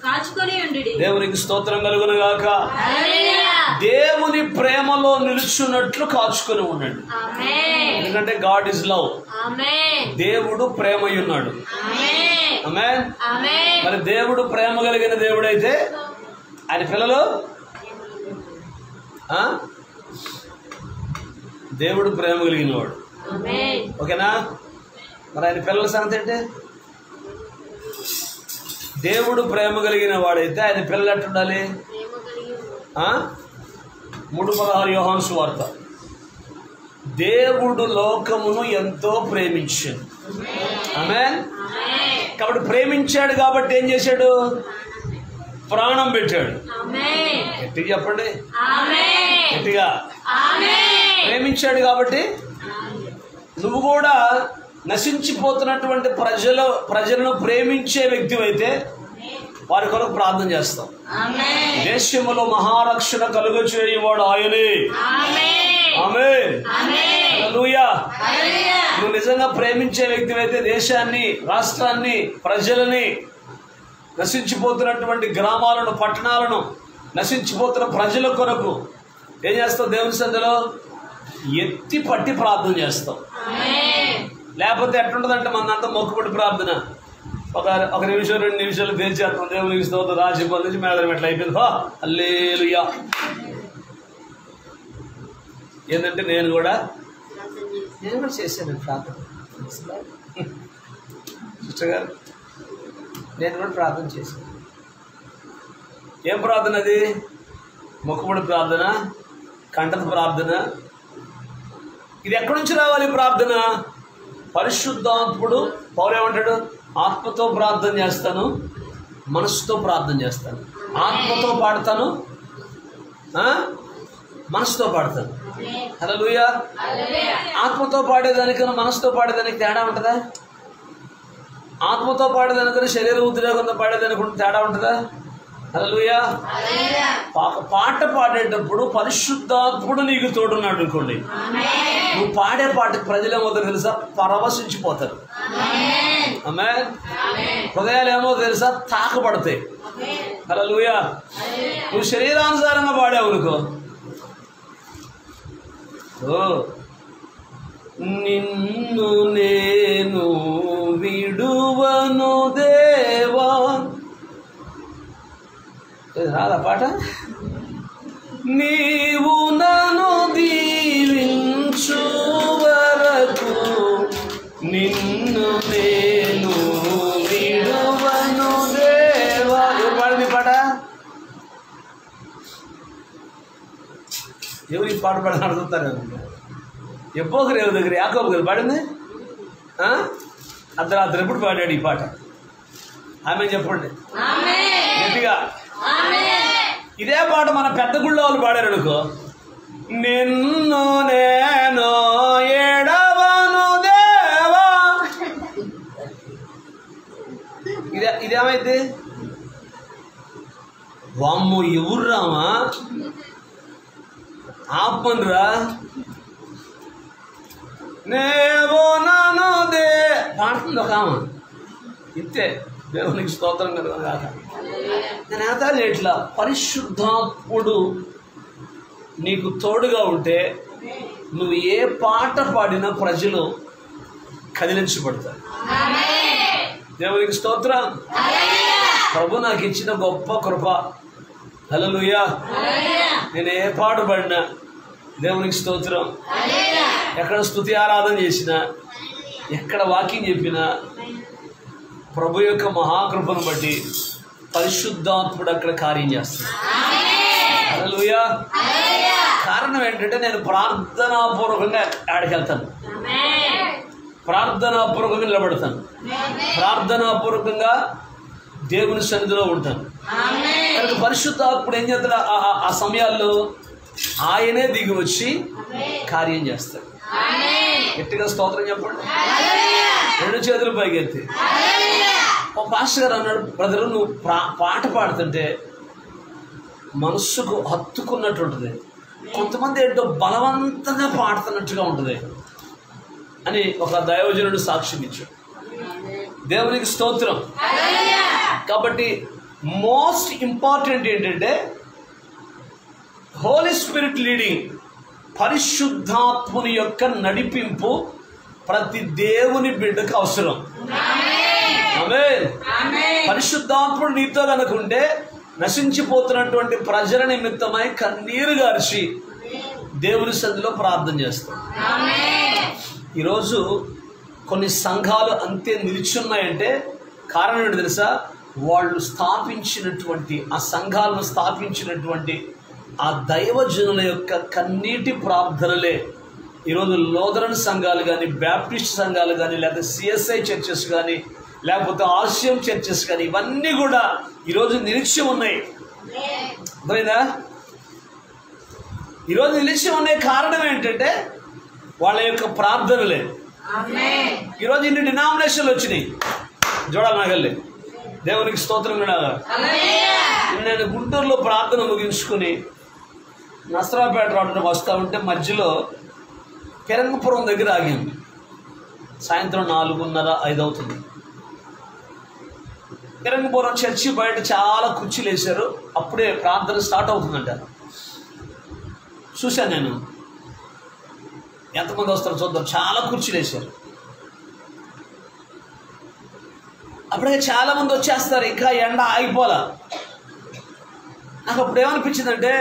కాచుకొని ఉండుడి. దేవునికి స్తోత్రం కలుగును గాక. దేవుని ప్రేమలో నిలుచున్నట్లు కాచుకొని ఉండండి. ఎందుకంటే గాడ్ ఇస్ లవ్. దేవుడు ప్రేమై ఉన్నాడు. ఆమేన్. మరి దేవుడు ప్రేమ కలిగిన దేవుడైతే ఆయన పిల్లలు, దేవుడు ప్రేమ కలిగిన వాడు. ఓకేనా? మరి ఆయన పిల్లల సంగతి ఏంటి? దేవుడు ప్రేమ కలిగిన వాడైతే ఆయన పిల్లలు ఎట్టుండాలి? 3:16 యోహాను సువార్త. దేవుడు లోకమును ఎంతో ప్రేమించాడు. ఆమేన్. కాబట్టి ప్రేమించాడు కాబట్టి ఏం చేశాడు? ప్రాణం పెట్టాడు. గట్టిగా చెప్పండి. గట్టిగా. ప్రేమించాడు కాబట్టి నువ్వు కూడా నశించిపోతున్నటువంటి ప్రజలను ప్రేమించే వ్యక్తివైతే వారి కొరకు ప్రార్థన చేస్తాం. దేశములో మహారక్షణ కలుగ చేయవాడు ఆయనే. ఆమేన్. హల్లెలూయా. నువ్వు నిజంగా ప్రేమించే వ్యక్తివైతే దేశాన్ని, రాష్ట్రాన్ని, ప్రజలని, నశించిపోతున్నటువంటి గ్రామాలను, పట్టణాలను, నశించిపోతున్న ప్రజల కొరకు ఏం చేస్తావు? దేవుని సన్నిధిలో ఎత్తి పట్టి ప్రార్థన చేస్తావు. లేకపోతే ఎట్లుంటుందంటే మనంతా మొక్కుబడి ప్రార్థన, ఒక నిమిషం 2 నిమిషాలు తెరిచేస్తాం. దేవునికి స్తోత్రం, రాజు పొందించి మేదరం ఎట్లా అయిపోయింది. హల్లెలూయా. ఏంటంటే నేను కూడా చేశాను ప్రార్థన. సిస్టర్ గారు, నేను కూడా ప్రార్థన చేశాను. ఏం ప్రార్థన అది? మొక్కుబడి ప్రార్థన, కంఠత ప్రార్థన. ఇది ఎక్కడి నుంచి రావాలి ప్రార్థన? పరిశుద్ధాత్ముడు పౌలు ఏమంటాడు? ఆత్మతో ప్రార్థన చేస్తాను, మనసుతో ప్రార్థన చేస్తాను. ఆత్మతో పాడతాను, మనసుతో పాడతాను. హల్లెలూయా. ఆత్మతో పాడేదానికన్నా మనసుతో పాడేదానికి తేడా ఉంటుందా? ఆత్మతో పాడేదానికన్నా శరీర ఉద్రేకంతో పాడేదానికి తేడా ఉంటుందా? హల్లెలూయా. పాట పాడేటప్పుడు పరిశుద్ధాత్ముడు నీకు తోడున్నాడు అనుకోండి, నువ్వు పాడే పాటకు ప్రజలు ఏమవుతారు తెలుసా? పరవశించిపోతారు. ఆమేన్. హృదయాలు ఏమో తెలుసా? తాకబడతాయి. హల్లెలూయా. నువ్వు శరీరానుసారంగా పాడావు అనుకో, నిన్ను నేను విడువను దేవా. రాదా పాట? నీవు నన్ను దీవించు వరకు నిన్ను నేను విడువను దేవా. ఎవరు పాడింది పాట? ఎవరు ఈ పాట పాడని అడుగుతారు. ఎప్పుడు రేవు దగ్గర యాకోబు గారు పాడింది. అర్ధరాత్రి ఎప్పుడు పాడాడు ఈ పాట? ఆమె చెప్పండి గట్టిగా. ఇదే పాట మన పెద్ద గుళ్ళో వాళ్ళు పాడారు అనుకో, నిన్ను నేను ఏడవను దేవా. ఇదేమైంది? వామ్మో ఎవరు రామా ఆపన్రా, నేవో నన్ను దే పాడుతుంది ఒక ఆమె. ఇంతే. దేవునికి స్తోత్రం కలుగును. నేను ఏతాలి ఎట్లా? పరిశుద్ధాత్ముడు నీకు తోడుగా ఉంటే నువ్వు ఏ పాట పాడినా ప్రజలు కదిలించబడతారు. దేవునికి స్తోత్రం. ప్రభు నాకు ఇచ్చిన గొప్ప కృప. హల్లెలూయా. నేను ఏ పాట పాడినా దేవునికి స్తోత్రం, ఎక్కడ స్తుతి ఆరాధన చేసినా, ఎక్కడ వాకింగ్ చెప్పినా ప్రభు యొక్క మహాకృపను బట్టి పరిశుద్ధాత్ముడు అక్కడ కార్యం చేస్తాడు. హల్లెలూయా. కారణం ఏంటంటే నేను ప్రార్థనాపూర్వకంగా ఆడికి వెళ్తాను, ప్రార్థనాపూర్వకంగా నిలబడతాను, ప్రార్థనాపూర్వకంగా దేవుని సన్నిధిలో ఉంటాను. కనుక పరిశుద్ధాత్ముడు ఏం చేస్తాడు? ఆ సమయాల్లో ఆయనే దిగి వచ్చి కార్యం చేస్తాడు. గట్టిగా స్తోత్రం చెప్పండి. 2 చేతులు పైకెత్తి. ఒక పాస్టర్ గారు అన్నాడు, బ్రదరు నువ్వు పాట పాడుతుంటే మనస్సుకు హత్తుకున్నట్టు ఉంటుంది, కొంతమంది ఏంటో బలవంతంగా పాడుతున్నట్టుగా ఉంటుంది అని ఒక దైవజనుడు సాక్ష్యం ఇచ్చాడు. దేవునికి స్తోత్రం. కాబట్టి మోస్ట్ ఇంపార్టెంట్ ఏంటంటే హోలీ స్పిరిట్ లీడింగ్, పరిశుద్ధాత్ముని యొక్క నడిపింపు ప్రతి దేవుని బిడ్డకు అవసరం. ఆమేన్. పరిశుద్ధాత్ముడు నీతో కనుకుంటే నశించిపోతున్నటువంటి ప్రజల నిమిత్తమై కన్నీరు గార్చి దేవుని సన్నిధిలో ప్రార్థన చేస్తాం. ఈరోజు కొన్ని సంఘాలు అంతే నిలిచున్నాయంటే కారణం ఏంటి తెలుసా? వాళ్ళు స్థాపించినటువంటి ఆ సంఘాలను స్థాపించినటువంటి ఆ దైవజనుల యొక్క కన్నీటి ప్రార్థనలే ఈరోజు లోదరన్ సంఘాలు కానీ, బ్యాప్టిస్ట్ సంఘాలు కానీ, లేకపోతే సిఎస్ఐ చర్చెస్ కానీ, లేకపోతే ఆసియం చర్చెస్ కానీ, ఇవన్నీ కూడా ఈరోజు నిరీక్ష ఉన్నాయి. అర్థమైందా? ఈరోజు నిలిచి ఉండే కారణం ఏంటంటే వాళ్ళ యొక్క ప్రార్థనలే. ఈరోజు ఇన్ని డినామినేషన్లు వచ్చినాయి చూడాలి నాగల్లి. దేవునికి స్తోత్రం కూడా. నేను గుంటూరులో ప్రార్థన ముగించుకుని నసరాపేట రావడానికి వస్తూ ఉంటే మధ్యలో పెరంగపురం దగ్గర ఆగాం. సాయంత్రం 4:30-5 అవుతుంది. పెరంగపురం చర్చి బయట చాలా కుర్చీలు వేశారు. అప్పుడే ప్రార్థన స్టార్ట్ అవుతుందంట. చూశాను నేను, ఎంతమంది వస్తారో చూద్దాం. చాలా కుర్చీలు వేశారు. అప్పుడే చాలా మంది వచ్చేస్తారు. ఇంకా ఎండ ఆగిపోలా. నాకు అప్పుడు ఏమనిపించిందంటే,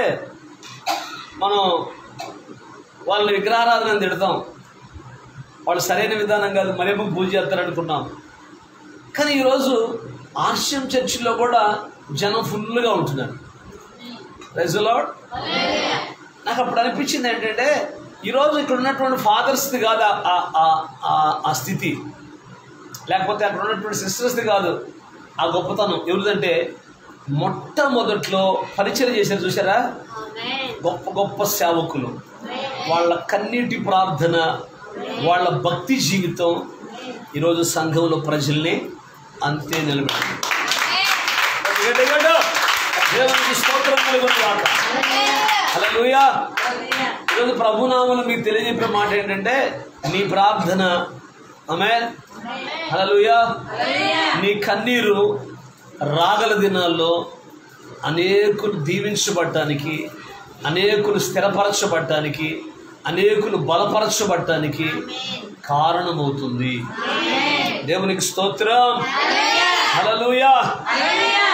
మనం వాళ్ళని విగ్రహారాధన తిడతాం, వాళ్ళు సరైన విధానం కాదు, మరేమో పూజ చేస్తారనుకున్నాం. కానీ ఈరోజు ఆర్షియం చర్చిలో కూడా జనం ఫుల్గా ఉంటున్నారు. Praise the Lord. నాకు అప్పుడు అనిపించింది ఏంటంటే, ఈరోజు ఇక్కడ ఉన్నటువంటి ఫాదర్స్ది కాదు ఆ స్థితి, లేకపోతే అక్కడ ఉన్నటువంటి సిస్టర్స్ది కాదు ఆ గొప్పతనం. ఎవరిదంటే, మొట్టమొదట్లో పరిచయం చేశారు చూసారా, గొప్ప గొప్ప సేవకులు. వాళ్ళ కన్నీటి ప్రార్థన, వాళ్ళ భక్తి జీవితం ఈరోజు సంఘంలో ప్రజల్ని అంతే నిలబెట్టింది. దేవునికి స్తోత్రం కలుగునుగాక. హల్లెలూయా. ఈరోజు ప్రభునామములో మీకు తెలియజెప్పే మాట ఏంటంటే, నీ ప్రార్థన, ఆమేన్, హల్లెలూయా, నీ కన్నీరు రాగల దినాల్లో అనేకులు దీవించబడటానికి, అనేకులు స్థిరపరచబడటానికి, అనేకులు బలపరచబడటానికి కారణమవుతుంది. దేవునికి స్తోత్రం. హల్లెలూయా.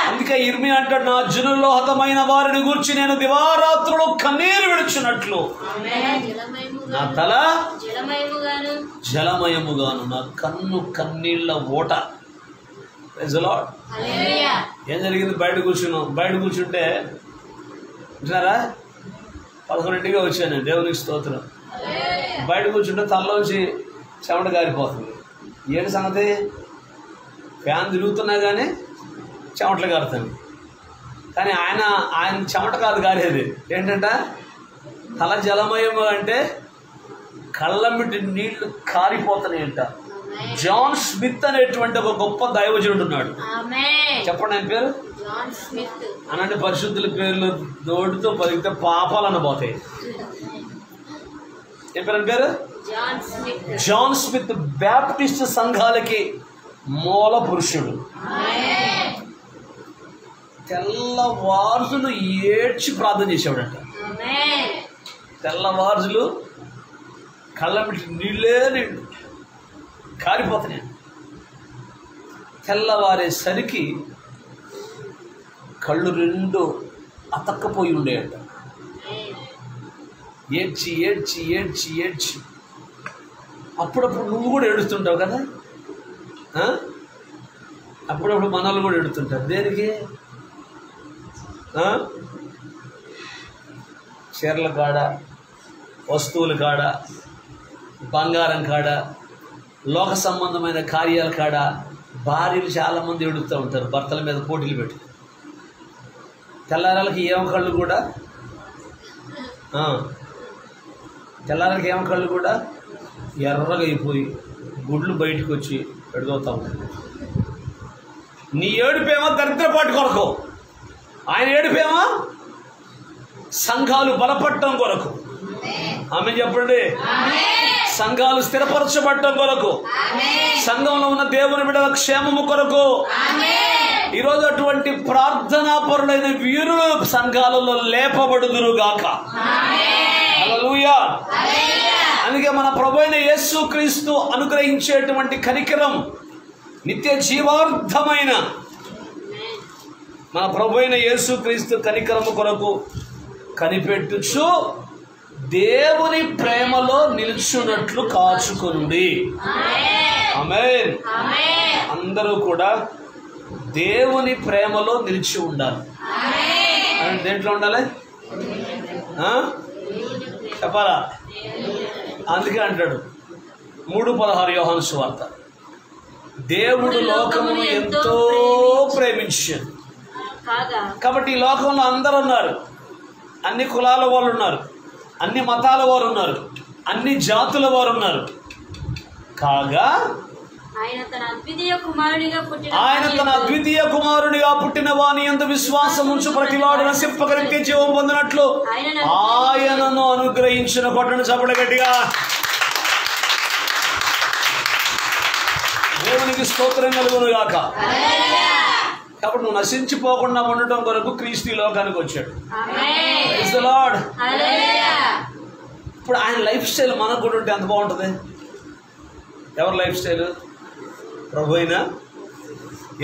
అందుకే ఇర్మియా అంటాడు, నా జనుల్లో హతమైన వారిని గూర్చి నేను దివారాత్రులు కన్నీరు విడుచున్నట్లు నా తల జలమయముగాను, నా కన్ను కన్నీళ్ల ఓట. Praise the lord. ఏం జరిగింది? బయట కూర్చుంటే వింటున్నారా, 11ంటిగా వచ్చాను. దేవునికి స్తోత్రం. బయట కూర్చుంటే తలలోంచి చెమట గారిపోతుంది. ఏంటి సంగతి? ఫ్యాన్ తిరుగుతున్నా కానీ చెమటలు కారుతాను. కానీ ఆయన చెమట కాదు కారేది. ఏంటంట? తల జలమయం అంటే కళ్ళమిటి నీళ్లు కారిపోతున్నాయంట. జాన్ స్మిత్ అనేటువంటి ఒక గొప్ప దైవజనుడు ఉన్నాడు. చెప్పండి ఆయన పేరు. అనంటే పరిశుద్ధుల పేర్లు నోటితో పలికితే పాపాలను పోతాయి. ఏం పేరు పేరు? John Smith. బ్యాప్టిస్ట్ సంఘాలకి మూల పురుషుడు. తెల్లవారులు ఏడ్చి ప్రార్థన చేసేవాడంట. తెల్లవారులు కళ్ళమిటి నీళ్ళే నీళ్ళు కారిపోతున్నాయి. తెల్లవారేసరికి కళ్ళు రెండు అతక్కపోయి ఉండేయంట. ఏడ్చి ఏడ్చి ఏడ్చి ఏడ్చి. అప్పుడప్పుడు నువ్వు కూడా ఏడుస్తుంటావు కదా, అప్పుడప్పుడు మనల్ని కూడా ఏడుతుంటారు. దేనికి? చీరల కాడ, వస్తువుల కాడ, బంగారం కాడ, లోక సంబంధమైన కార్యాల కాడ భార్యలు చాలామంది ఏడుస్తూ ఉంటారు భర్తల మీద పోటీలు పెట్టి. తెల్లారాలకి ఏమ కళ్ళు కూడా ఎర్రగా అయిపోయి గుడ్లు బయటకు వచ్చి ఎడుగుతూ ఉంటాయి. నీ ఏడుపేమో దరిద్రపాటు కొరకు, ఆయన ఏడుపేమో సంఘాలు బలపడటం కొరకు. ఆమె చెప్పండి. సంఘాలు స్థిరపరచబడటం కొరకు, సంఘంలో ఉన్న దేవుని బిడ్డల క్షేమము కొరకు. ఈరోజు అటువంటి ప్రార్థనా పరులైన వీరులు సంఘాలలో లేపబడుదురుగాక. హల్లెలూయా. అందుకే మన ప్రభువైన యేసుక్రీస్తు అనుగ్రహించేటువంటి కనికరం, నిత్య జీవార్థమైన మన ప్రభువైన యేసుక్రీస్తు కనికరము కొరకు కనిపెట్టుచు దేవుని ప్రేమలో నిలుచున్నట్లు కాచుకొనుడి. ఆమేన్. అందరూ కూడా దేవుని ప్రేమలో నిలిచి ఉండాలి. దేంట్లో ఉండాలి చెప్పాలా? అందుకే అంటాడు 3:16 యోహాను సువార్త, దేవుడు లోకమును ఎంతో ప్రేమించాడు. కాబట్టి ఈ లోకంలో అందరూ ఉన్నారు. అన్ని కులాల వాళ్ళు ఉన్నారు, అన్ని మతాల వారు ఉన్నారు, అన్ని జాతుల వారు ఉన్నారు. కాగా ఆయన తన అద్వితీయ కుమారునిగా పుట్టిన వాని యందు విశ్వాసం ఉంచు ప్రతివాడు నశింపక నిత్య జీవం పొందినట్లు ఆయనను అనుగ్రహించిన. కొట్టను చప్పట్లు గట్టిగా. దేవునికి స్తోత్రం కలుగును గాక. కాబట్టి నువ్వు నశించిపోకుండా ఉండటం కొరకు క్రీస్తు ఈ లోకానికి వచ్చాడు. Praise the Lord. ఇప్పుడు ఆయన లైఫ్ స్టైల్ మనకు కూడా ఉంటే ఎంత బాగుంటుంది. ఎవరి లైఫ్ స్టైల్? ప్రభు అయిన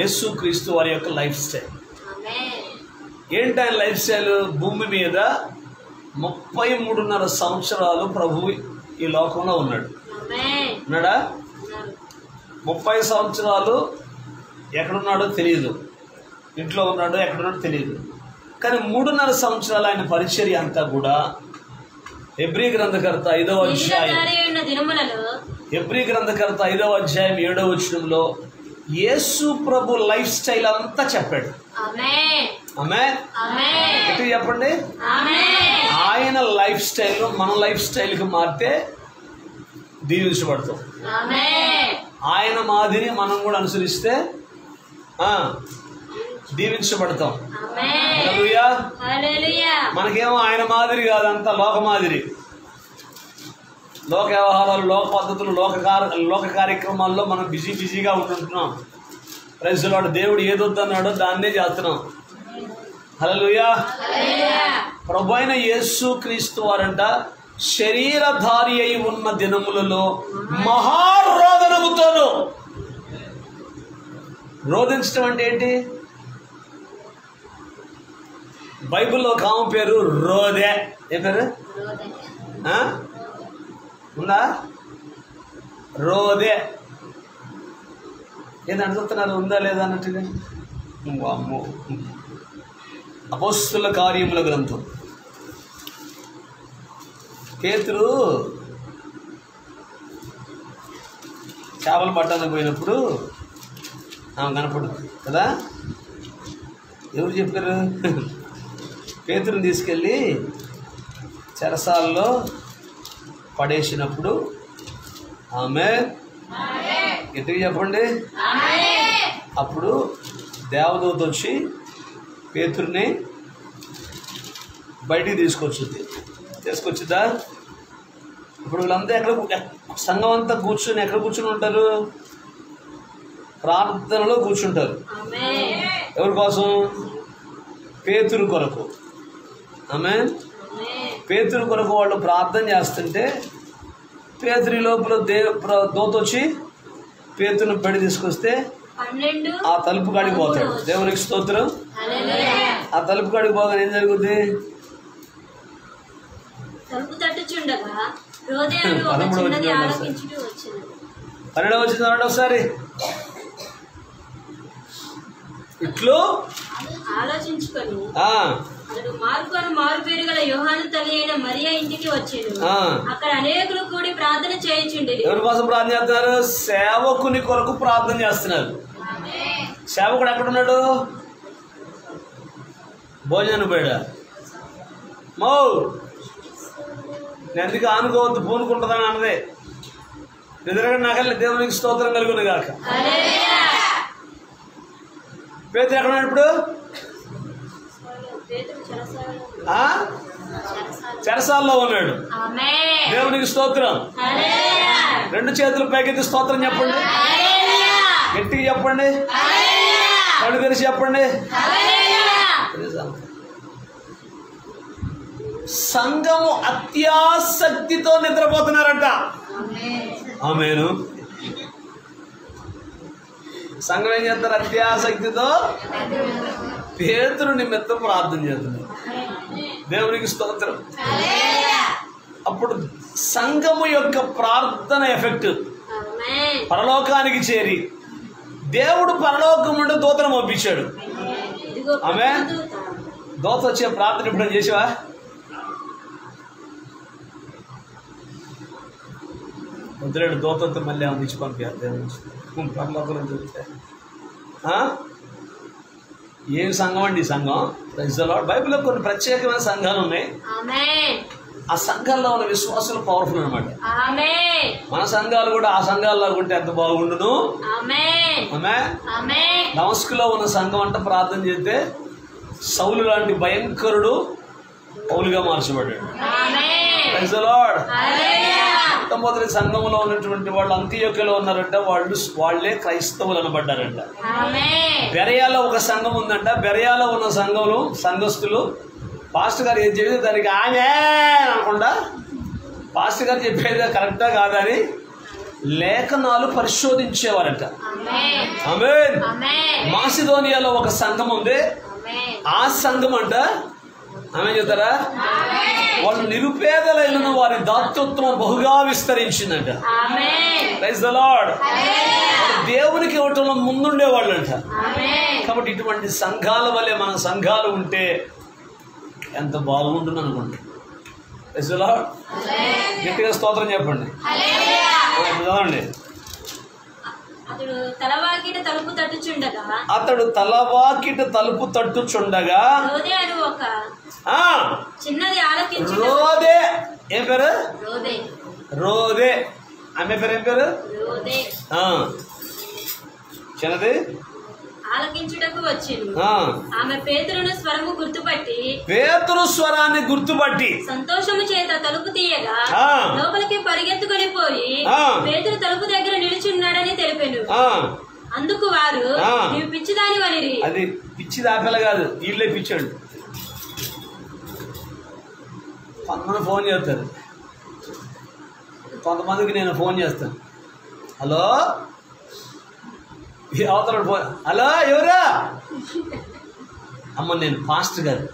యేసు క్రీస్తు వారి యొక్క లైఫ్ స్టైల్. ఏంటి ఆయన లైఫ్ స్టైల్? భూమి మీద 33.5 సంవత్సరాలు ప్రభు ఈ లోకంలో ఉన్నాడు. ఉన్నాడా? 30 సంవత్సరాలు ఎక్కడున్నాడో తెలియదు, ఇంట్లో ఉన్నాడో ఎక్కడున్నాడో తెలియదు. కానీ 3.5 సంవత్సరాలు ఆయన పరిచర్య అంతా కూడా హెబ్రీ గ్రంథకర్త 5వ అధ్యాయం 7వ వచనంలో యేసు ప్రభు లైఫ్ స్టైల్ అంతా చెప్పాడు. ఆమేన్. చెప్పండి. ఆయన లైఫ్ స్టైల్ మన లైఫ్ స్టైల్కి మారితే దీవించబడతాం. ఆయన మాదిరి మనం కూడా అనుసరిస్తే దీవించబడతాం. మనకేమో ఆయన మాదిరి కాదు, అంతా లోక మాదిరి. లోక వ్యవహారాలు, లోక పద్ధతులు, లోక కార్యక్రమాల్లో మనం బిజీగా ఉంటుంటున్నాం. Praise the lord. దేవుడు ఏదొద్దన్నాడో దాన్నే చేస్తున్నాం. హల్లెలూయా. ప్రభు అయిన యేసు క్రీస్తు వారంట శరీరధారి అయి ఉన్న దినములలో మహారోదనముతోను. రోదించడం అంటే ఏంటి? బైబిల్లో ఒక ఆమె పేరు రోదే. ఏ పేరు ఉందా? రోదే. ఏది అనుకుంటున్నారు? ఉందా లేదా అన్నట్టుగా. అమ్మో. అపోస్తుల కార్యముల గ్రంథం. పేతురు చేపలు పట్టడానికి పోయినప్పుడు ఆమె కనపడుతుంది కదా. ఎవరు చెప్పారు? పేతురుని తీసుకెళ్ళి చెరసాలలో పడేసినప్పుడు ఆమె గట్టిగా చెప్పండి. అప్పుడు దేవదూత వచ్చి పేతురుని బయటికి తీసుకొచ్చిందా? ఇప్పుడు వీళ్ళంతా సంఘం అంతా కూర్చొని ఎక్కడ కూర్చుని ఉంటారు? ప్రార్థనలో కూర్చుంటారు. ఎవరి కోసం? పేతురు కొరకు. ఆమేన్. పేతురు కొరకు వాళ్ళు ప్రార్థన చేస్తుంటే పేతురి లోపల దూత వచ్చి పేతురుని బయట తీసుకొస్తే ఆ తలుపు కాడికి పోతాడు. దేవునికి స్తోత్రం. ఆ తలుపు కాడికి పోగానే ఏం జరుగుద్ది? తలుపు తట్టుచుండగా రోదేయుడు ఒక చిన్నది ఆలకించుటూ వచ్చెను. 12వ వచనం ఒకసారి. ఇట్లు ఆలోచించుకొని అతడు మారు పేరు గల యోహాను తల్లి అయిన మరియా ఇంటికి వచ్చాడు. అక్కడ అనేకులు కూడి ప్రార్థన చేయుచుండేది. ఎవరి కోసం ప్రార్థన చేస్తున్నారు? సేవకుని కొరకు ప్రార్థన చేస్తున్నారు. సేవకుడు ఎక్కడున్నాడు? భోజనం పోయాడా? నేను ఎందుకు ఆనుకోవద్దు, పూనుకుంటుందని అన్నదే. ఎదురుగా నగలి. దేవునికి స్తోత్రం కలుగును గాక. పేతురు ఎక్కడున్నాడు ఇప్పుడు? చెరసాల్లో ఉన్నాడు. దేవునికి స్తోత్రం. 2 చేతులు పైకెత్తి స్తోత్రం చెప్పండి. గట్టిగా చెప్పండి. కళ్ళు తెరిచి చెప్పండి. సంఘము అత్యాసక్తితో నిద్రపోతున్నారంట. ఆమేను. సంఘం ఏం చేస్తారు? అత్యాసక్తితో పేతురు నిమిత్తం ప్రార్థన చేస్తున్నారు. దేవునికి స్తోత్రం. అప్పుడు సంఘము యొక్క ప్రార్థన ఎఫెక్ట్ పరలోకానికి చేరి దేవుడు పరలోకం నుండి దూతను పంపించాడు. ఆమేన్. దూత వచ్చే ప్రార్థన ఇప్పుడు చేసావా? వదిలేడు. దూతతో మళ్ళీ ఆమె ఇచ్చి పంపారు. దేవుని పరలోకంలో చూస్తే ఏం సంఘం అండి? సంఘం ప్రైజ్ ది లార్డ్. బైబిల్లో కొన్ని ప్రత్యేకమైన సంఘాలు ఉన్నాయి. ఆ సంఘాల్లో ఉన్న విశ్వాసాలు పవర్ఫుల్ అనమాట. మన సంఘాలు కూడా ఆ సంఘాల్లో ఉంటే ఎంత బాగుండును. దమస్కులో ఉన్న సంఘం అంట ప్రార్థన చేస్తే సౌలు లాంటి భయంకరుడు పౌలుగా మార్చబడ్డాడు. Praise the lord. మొట్టమొదటి సంఘంలో ఉన్నటువంటి వాళ్ళు అంత్యోక్యలో ఉన్నారంట, వాళ్ళే క్రైస్తవులు అనబడ్డారంట. బెరయాలో ఒక సంఘం ఉందంట. బెరయాలో ఉన్న సంఘంలో సంఘస్థులు పాస్టర్ గారు ఏం చెప్పేది దానికి ఆమె అనకుండా పాస్టర్ గారు చెప్పేది కరెక్టా కాదని లేఖనాలు పరిశోధించేవారంట. ఆమేన్. మాసిదోనియాలో ఒక సంఘం ఉంది. ఆ సంఘం అంట ఆమె చెప్తారా, వాళ్ళు నిరుపేదలైన వారి దాతృత్వం బహుగా విస్తరించిందంట. Praise the lord. దేవునికి ఇవ్వటంలో ముందుండేవాళ్ళంట. కాబట్టి ఇటువంటి సంఘాల వల్లే మన సంఘాలు ఉంటే ఎంత బాగుంటుంది అనుకోండి. Praise the Lord. గట్టిగా స్తోత్రం చెప్పండి. చదవండి. అతడు తలవాకిట తలుపు తట్టుచుండగా ఒక చిన్నది ఆలకించి రోదే. ఏం పేరు? రోదే. ఆమె పేరు ఏం పేరు? చిన్నది ఆలకించుటకు వచ్చింది. ఆమె పేతురును స్వరాన్ని గుర్తుపట్టి సంతోషము చేత తలుపు తీయగా లోపలికి పరిగెత్తుకొని పోయి పేతురు తలుపు దగ్గర నిలుచున్నాడని తెలిపాను. అందుకు వారు నీవు పిచ్చిదాని వనిరి. అది పిచ్చి దాపల కాదు, వీళ్ళే పిచ్చాడు. కొంతమంది ఫోన్ చేస్తారు, కొంతమందికి నేను ఫోన్ చేస్తాను. హలో అవతల ఫోన్, హలో ఎవరా? అమ్మ నేను పాస్టర్ గారు.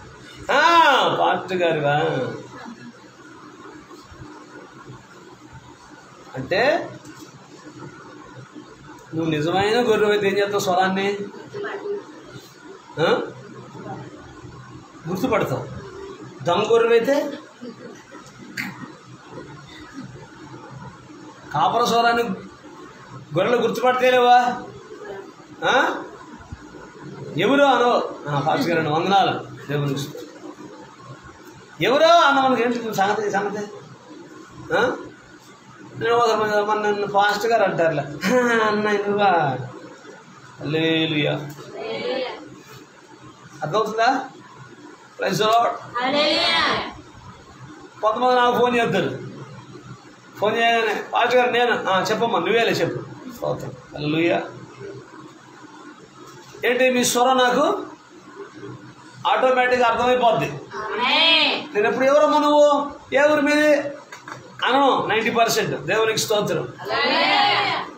పాస్టర్ గారువా అంటే నువ్వు నిజమైన గొర్రె అయితే ఏం చేస్తావు? స్వరాన్ని గుర్తుపడతావు. దొంగ గొర్రె అయితే కాపర స్వరాన్ని గొర్రెలు గుర్తుపడితేలేవా? ఎవరో అనో పాస్టర్ గారు వందనాలు దేవుని ఎవరో అన్న మనకి ఏంటి సంగతి మన నన్ను పాస్టర్ గారు అంటారులే అన్న నువ్వా హల్లెలూయా. అర్థమవుతుందా? Praise the Lord. కొంతమంది నాకు ఫోన్ చేస్తారు. ఫోన్ చేయగానే పాస్టర్ గారు నేను చెప్పమ్మా నువ్వేలే చెప్పు. హల్లెలూయా. ఏంటి మీ స్వరం నాకు ఆటోమేటిక్గా అర్థమైపోద్ది. నేను ఎప్పుడు ఎవరమ్మా నువ్వు ఏ ఊరి మీది అనను. 90% దేవునికి స్తోత్రం.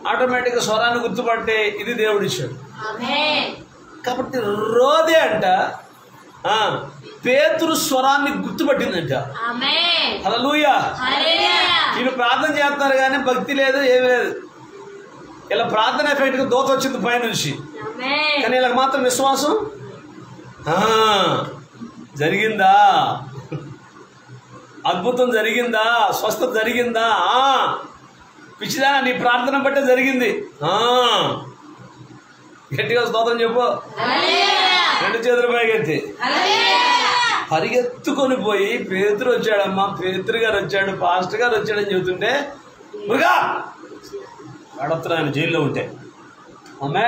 ఆటోమేటిక్గా స్వరాన్ని గుర్తుపట్టే ఇది దేవుడిచ్చాడు. కాబట్టి రోదే అంట పేతురు స్వరాన్ని గుర్తుపట్టిందంట. హల్లెలూయా. వీళ్ళు ప్రార్థన చేస్తారు కానీ భక్తి లేదు, ఏమి లేదు. ఇలా ప్రార్థన ఎఫెక్ట్గా దోత వచ్చింది పైనుంచి, కానీ వీళ్ళకి మాత్రం విశ్వాసం జరిగిందా, అద్భుతం జరిగిందా, స్వస్థత జరిగిందా, పిచ్చిదా నీ ప్రార్థన బట్టే జరిగింది. గట్టిగా స్తోత్రం చెప్పు. రెండు చేతులు పైకెత్తి పరిగెత్తుకొని పోయి పేతురు వచ్చాడమ్మా, పేతురు గారు వచ్చాడు, పాస్టర్ గారు వచ్చాడని చెబుతుంటే మురుగా అడవుతున్నా ఆయన జైల్లో ఉంటే. అమ్మే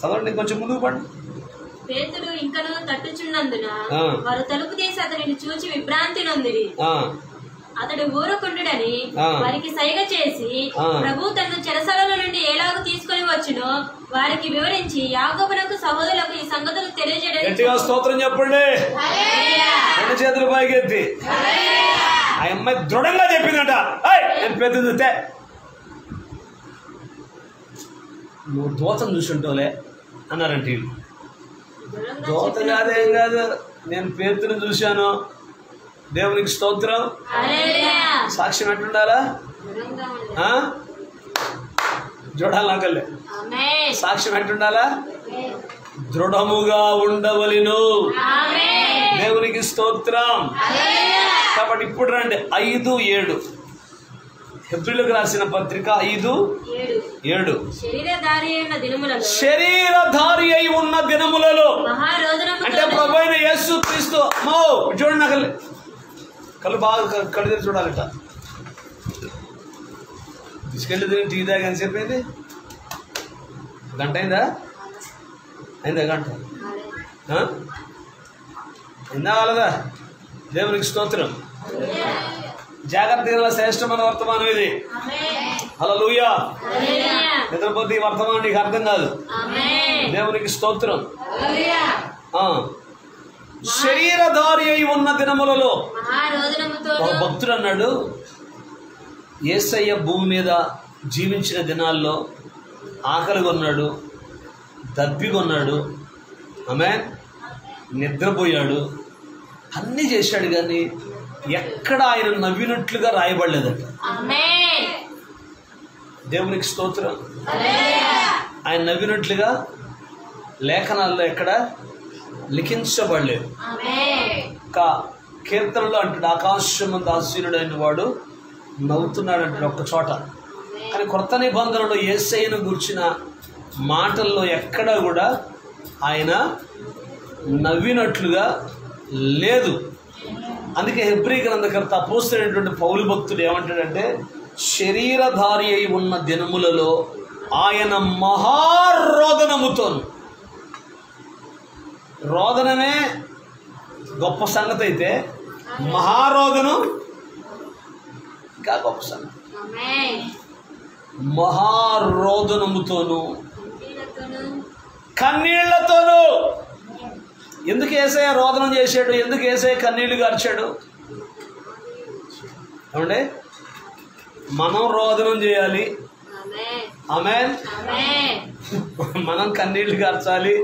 చదవండి కొంచెం ముందుకు పడి. పేతురు ఇంకను తట్టుచున్నందున వారు తలుపు తీసి అతనిని చూచి విభ్రాంతి నొందిరి. అతడు ఊరకుండుడని వారికి సైగ చేసి ప్రభు తనను చెరసాల నుండి ఎలాగో తీసుకొని వచ్చునో వారికి వివరించి యాకోబునకు సహోదరులకు ఈ సంగతులు తెలియజేయడం. స్తోత్రం చెప్పండి. రెండు చేతులు పైకెత్తి. ఆ అమ్మాయి దృఢంగా చెప్పిందట, నేను పెద్ద నువ్వు దోతం చూసుంటావులే అన్నారంటే వీళ్ళు. దోత కాదేం కాదు, నేను పేతుని చూశాను. దేవునికి స్తోత్రం. సాక్ష్యం ఎట్లుండాలా? చూడాలి నాకల్లే. సాక్ష్యం ఎట్లుండాలా? దృఢముగా ఉండవలెను. దేవునికి స్తోత్రం. కాబట్టి ఇప్పుడు రండి 5:7 హెబ్రీయులకు రాసిన పత్రిక 5:7. శరీరధారి అయి ఉన్న దినములలో అంటే ప్రభువైన యేసు క్రీస్తు. చూడండి నాకు కళ్ళు బాగా కళ్ళు తెరిచి చూడాలట. తీసుకెళ్ళి తిరిగి టీ దాకా అని చెప్పింది. గంట అయిందా? గంట అయిందా కాలదా? దేవునికి స్తోత్రం. జాగ్రత్తగా శ్రేష్టమైన వర్తమానం ఇది. హల్లెలూయా. నిద్రపోతే ఈ వర్తమానం నీకు అర్థం కాదు. దేవునికి స్తోత్రం. శరీరధారి అయి ఉన్న దినములలో ఒక భక్తుడు అన్నాడు, యేసయ్య భూమి మీద జీవించిన దినాల్లో ఆకలిగా ఉన్నాడు, దప్పిగా ఉన్నాడు, ఆమేన్, నిద్రపోయాడు, అన్నీ చేశాడు, కానీ ఎక్కడ ఆయన నవ్వినట్లుగా రాయబడలేదట. దేవునికి స్తోత్రం. ఆయన నవ్వినట్లుగా లేఖనాల్లో ఎక్కడ లిఖించబడలేదు. కీర్తనలో అంటాడు, ఆకాశమందు ఆసీనుడైన వాడు నవ్వుతున్నాడు అంటాడు ఒక్క చోట. కానీ కొత్త నిబంధనలో యేసయ్యను గుర్చిన మాటల్లో ఎక్కడా కూడా ఆయన నవ్వినట్లుగా లేదు. అందుకే హెబ్రీ గ్రంథకర్త అపోస్తలుడైనటువంటి పౌలు భక్తుడు ఏమంటాడంటే, శరీరధారి అయి ఉన్న దినములలో ఆయన మహారోదనముతోను, రోదనమే గొప్ప సంగతి అయితే మహారోదనం ఇంకా గొప్ప సంగతి. మహారోదనముతోను కన్నీళ్లతోనూ. ఎందుకు యేసయ్య రోదనం చేశాడు? ఎందుకు యేసయ్య కన్నీళ్లు గార్చాడు? ఏమండి, మనం రోదనం చేయాలి, ఆమేన్, మనం కన్నీళ్లు గార్చాలి,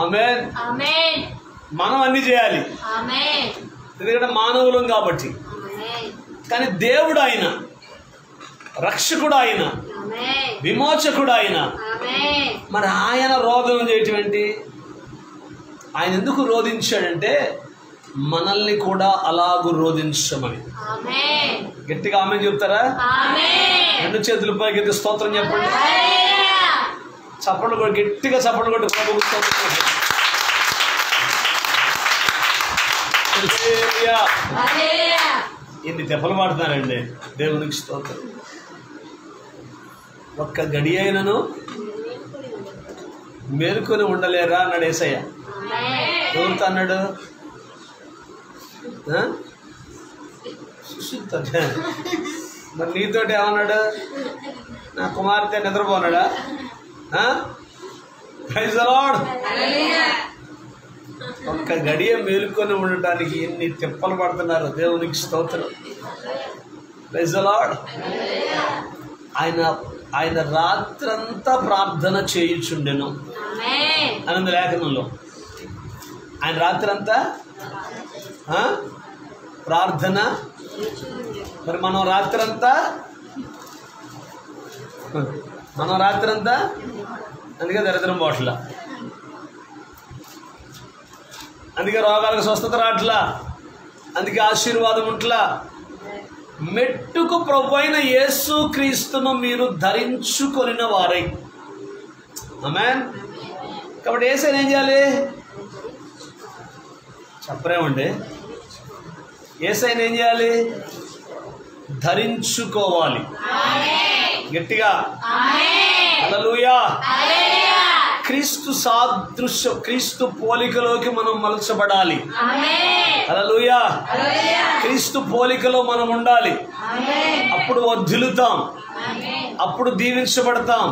ఆమేన్, మనం అన్ని చేయాలి, ఎందుకంటే మానవులం కాబట్టి. కానీ దేవుడు ఆయన, రక్షకుడు ఆయన, విమోచకుడు ఆయన. మరి ఆయన రోదనం చేయటం ఏంటి? ఆయన ఎందుకు రోధించాడంటే మనల్ని కూడా అలాగూ రోధించమని. గట్టిగా ఆమె చెప్తారా? రెండు చేతుల పైకి స్తోత్రం చెప్పండి. చప్పట్లు కొట్టి, గట్టిగా చప్పట్లు కొట్టి ప్రభువుకు స్తోత్రం చెప్పండి. ఎన్ని తెప్పలు పాడుతున్నారండి. దేవునికి స్తోత్రం. ఒక్క గడి అయినను మేలుకొని ఉండలేరా అన్నాడు యేసయ్య. ఎవరితో అన్నాడు? మరి నీతోటి ఏమన్నాడు? నా కుమార్తె నిద్రపోన్నాడా? Praise the lord. ఒక్క గడియ మేలుకొని ఉండటానికి ఎన్ని తిప్పలు పడుతున్నారు. దేవునికి స్తోత్రం. Praise the Lord. ఆయన రాత్రంతా ప్రార్థన చేయుచుండెను అనంద లేఖనంలో. ఆయన రాత్రంతా ప్రార్థన. మరి మనం రాత్రంతా అందుకే దరిద్రం పోట్లా, అందుకే రోగాలకు స్వస్థత రాట్లా, అందుకే ఆశీర్వాదం ఉంట్లా. మెట్టుకు ప్రభు అయిన యేసు క్రీస్తును మీరు ధరించుకొనిన వారై. ఆమేన్. కాబట్టి యేసయ్యను ఏం చేయాలి చెప్పరేమండి? యేసయ్యను ఏం చేయాలి? ధరించుకోవాలి. గట్టిగా హల్లెలూయా. క్రీస్తు సాదృశ్యం, క్రీస్తు పోలికలోకి మనం మలచబడాలి. హల్లెలూయా. క్రీస్తు పోలికలో మనం ఉండాలి. అప్పుడు వర్ధిల్లుతాం, అప్పుడు దీవించబడతాం,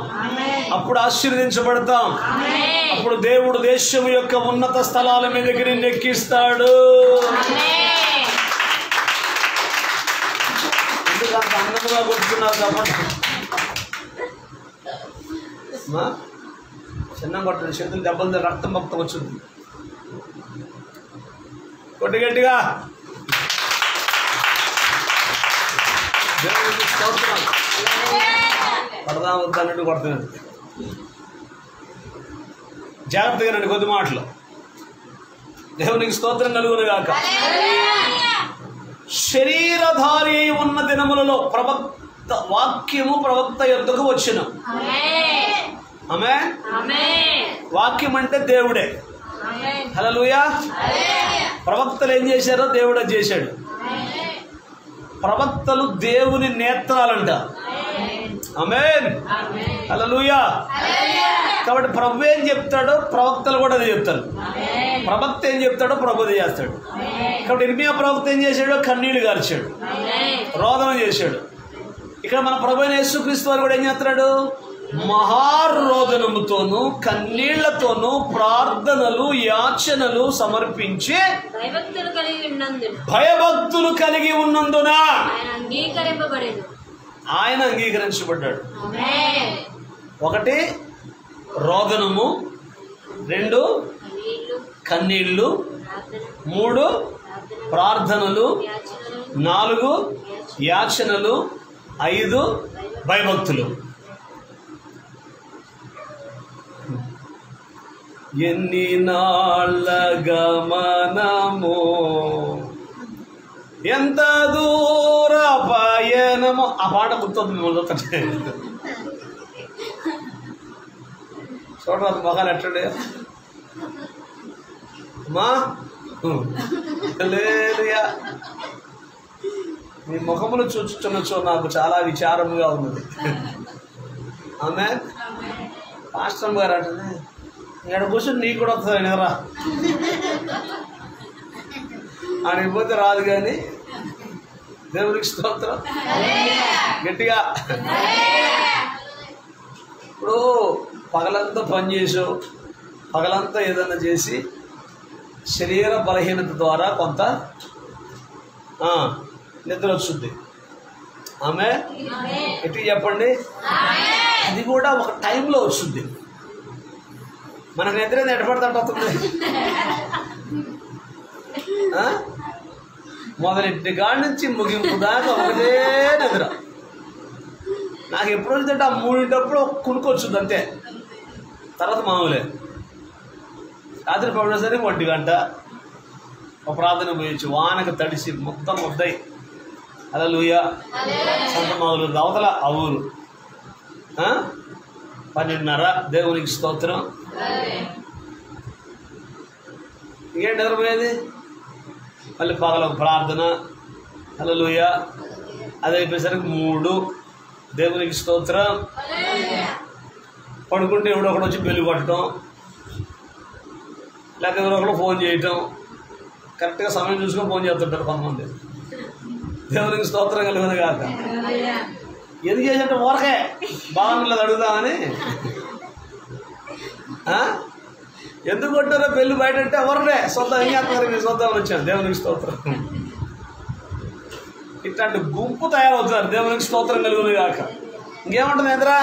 అప్పుడు ఆశీర్వదించబడతాం, అప్పుడు దేవుడు దేశం యొక్క ఉన్నత స్థలాల మీదకి నిన్ను ఎక్కిస్తాడు. ఎందుకు అంత ఆనందంగా కొట్టుకున్నారు కాబట్టి చిన్న కొట్టండి, చేతులు దెబ్బలు రక్తం భక్తం వచ్చింది. కొట్టి గట్టిగా. పడదా వద్దన్నట్టు కొడుతున్నాడు. జాగ్రత్తగా రండి కొద్ది మాటలు. దేవునికి స్తోత్రం కలుగును గాక. శరీరధారి ఉన్న దినములలో వాక్యము ప్రవక్త యొద్దకు వచ్చును. ఆమేన్. వాక్యం అంటే దేవుడే. హల్లెలూయా. ప్రవక్తలు ఏం చేశారో దేవుడే చేశాడు. ప్రవక్తలు దేవుని నేత్రాలంట. ఆమేన్. హల్లెలూయా. కాబట్టి ప్రభు ఏం చెప్తాడో ప్రవక్తలు కూడా అదే చెప్తారు. ప్రవక్త ఏం చెప్తాడో ప్రభు అదే చేస్తాడు. కాబట్టి ఇర్మియా ప్రవక్త ఏం చేశాడో కన్నీళ్లు గార్చాడు. రోదన చేశాడు. ఇక్కడ మన ప్రభువైన యేసుక్రీస్తు వారు కూడా ఏం చేస్తున్నాడు? మహారోదనముతోనూ కన్నీళ్లతోనూ ప్రార్థనలు యాచనలు సమర్పించి భయభక్తులు కలిగి ఉన్నందున ఆయన అంగీకరించబడ్డాడు. 1 రోదనము, 2 కన్నీళ్లు, 3 ప్రార్థనలు, 4 యాచనలు, 5 భయభక్తులు. ఎన్ని నాళ్ళ గమనము, ఎంత దూర పయనము. ఆ పాట గుర్తుంది మిమ్మల్ని చూడరాదు మొహాలు ఎట్టండి అమ్మా. మీ ముఖములు చూచుచున్నచో నాకు చాలా విచారముగా ఉన్నది. ఆమె పాస్టర్ గారు అంటే ఇక్కడ కూర్చొని నీకు కూడా వస్తుంది ఎవరా ఆడిపోతే రాదు, కానీ దేవునికి స్తోత్రం గట్టిగా. ఇప్పుడు పగలంతా పని చేసావు, పగలంతా ఏదన్నా చేసి శరీర బలహీనత ద్వారా కొంత నిద్ర వస్తుంది. ఆమె ఎట్టి చెప్పండి, అది కూడా ఒక టైంలో వస్తుంది. మనకు నిద్ర ఎట్టపడితే వస్తుంది. మొదలెట్టి కాడి నుంచి ముగింపు దాకా ఒకటే నిద్ర. నాకు ఎప్పుడు వచ్చిందంటే ఆ 3 కొనుక్కొచ్చుద్ది అంతే, తర్వాత మామూలే. రాత్రి పడినసరికి 1 గంట ఒక ప్రార్థన పోయొచ్చు, వానకు తడిసి మొత్తం వద్దాయి. హల్లెలూయా. సంతమావులు అవతల ఆ ఊరు 12:30. దేవునికి స్తోత్రం. ఇంకేంటి నిద్రపోయేది? మళ్ళీ పగల ప్రార్థన. హల్లెలూయా. అది అయిపోయేసరికి 3. దేవునికి స్తోత్రం. పడుకుంటే ఎవడో ఒకడు వచ్చి బెల్లు కొట్టడం, లేకపోతే ఎవరో ఒకడు ఫోన్ చేయటం. కరెక్ట్గా సమయం చూసుకొని ఫోన్ చేస్తుంటారు కొంతమంది. దేవునికి స్తోత్రం కలుగును కాక. ఎందుకు చేసినట్టు ఊరకే బాగుండలేదు అడుగుదామని. ఎందుకు కొట్టారో పెళ్ళి బయట అంటే ఎవరినే సొంతం ఏం చేస్తున్నారు, మీరు సొంతం వచ్చాను. దేవునికి స్తోత్రం. ఇట్లాంటి గుంపు తయారవుతున్నారు. దేవునికి స్తోత్రం కలుగును కాక. ఇంకేముంటుంది ఎదురా?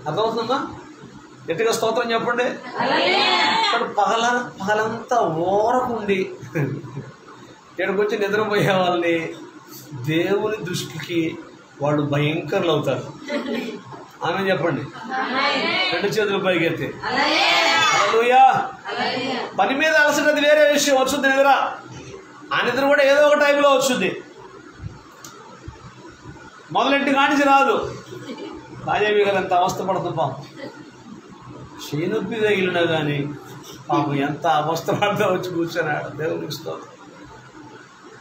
అర్థమవుతుందమ్మా? గట్టిగా స్తోత్రం చెప్పండి. ఇక్కడ పగలంతా ఊరకుండి ఇక్కడికి వచ్చి నిద్రపోయే వాళ్ళని దేవుని దృష్టికి వాళ్ళు భయంకరులు అవుతారు. ఆమె చెప్పండి. 2 చేతులు పైకెత్తి. హల్లెలూయా. పని మీద అలసటది వేరే విషయం, వస్తుంది నిద్ర. ఆ నిద్ర కూడా ఏదో ఒక టైంలో వస్తుంది, మొదలెట్టి కానించి రాదు. రాజావి గారు ఎంత అవస్థ పడుతుంది పాపం. చేనొప్పి తగిలినా కానీ పాపం ఎంత అవస్థ పడతా వచ్చి కూర్చొన్నాడు. దేవునికి స్తోత్రం.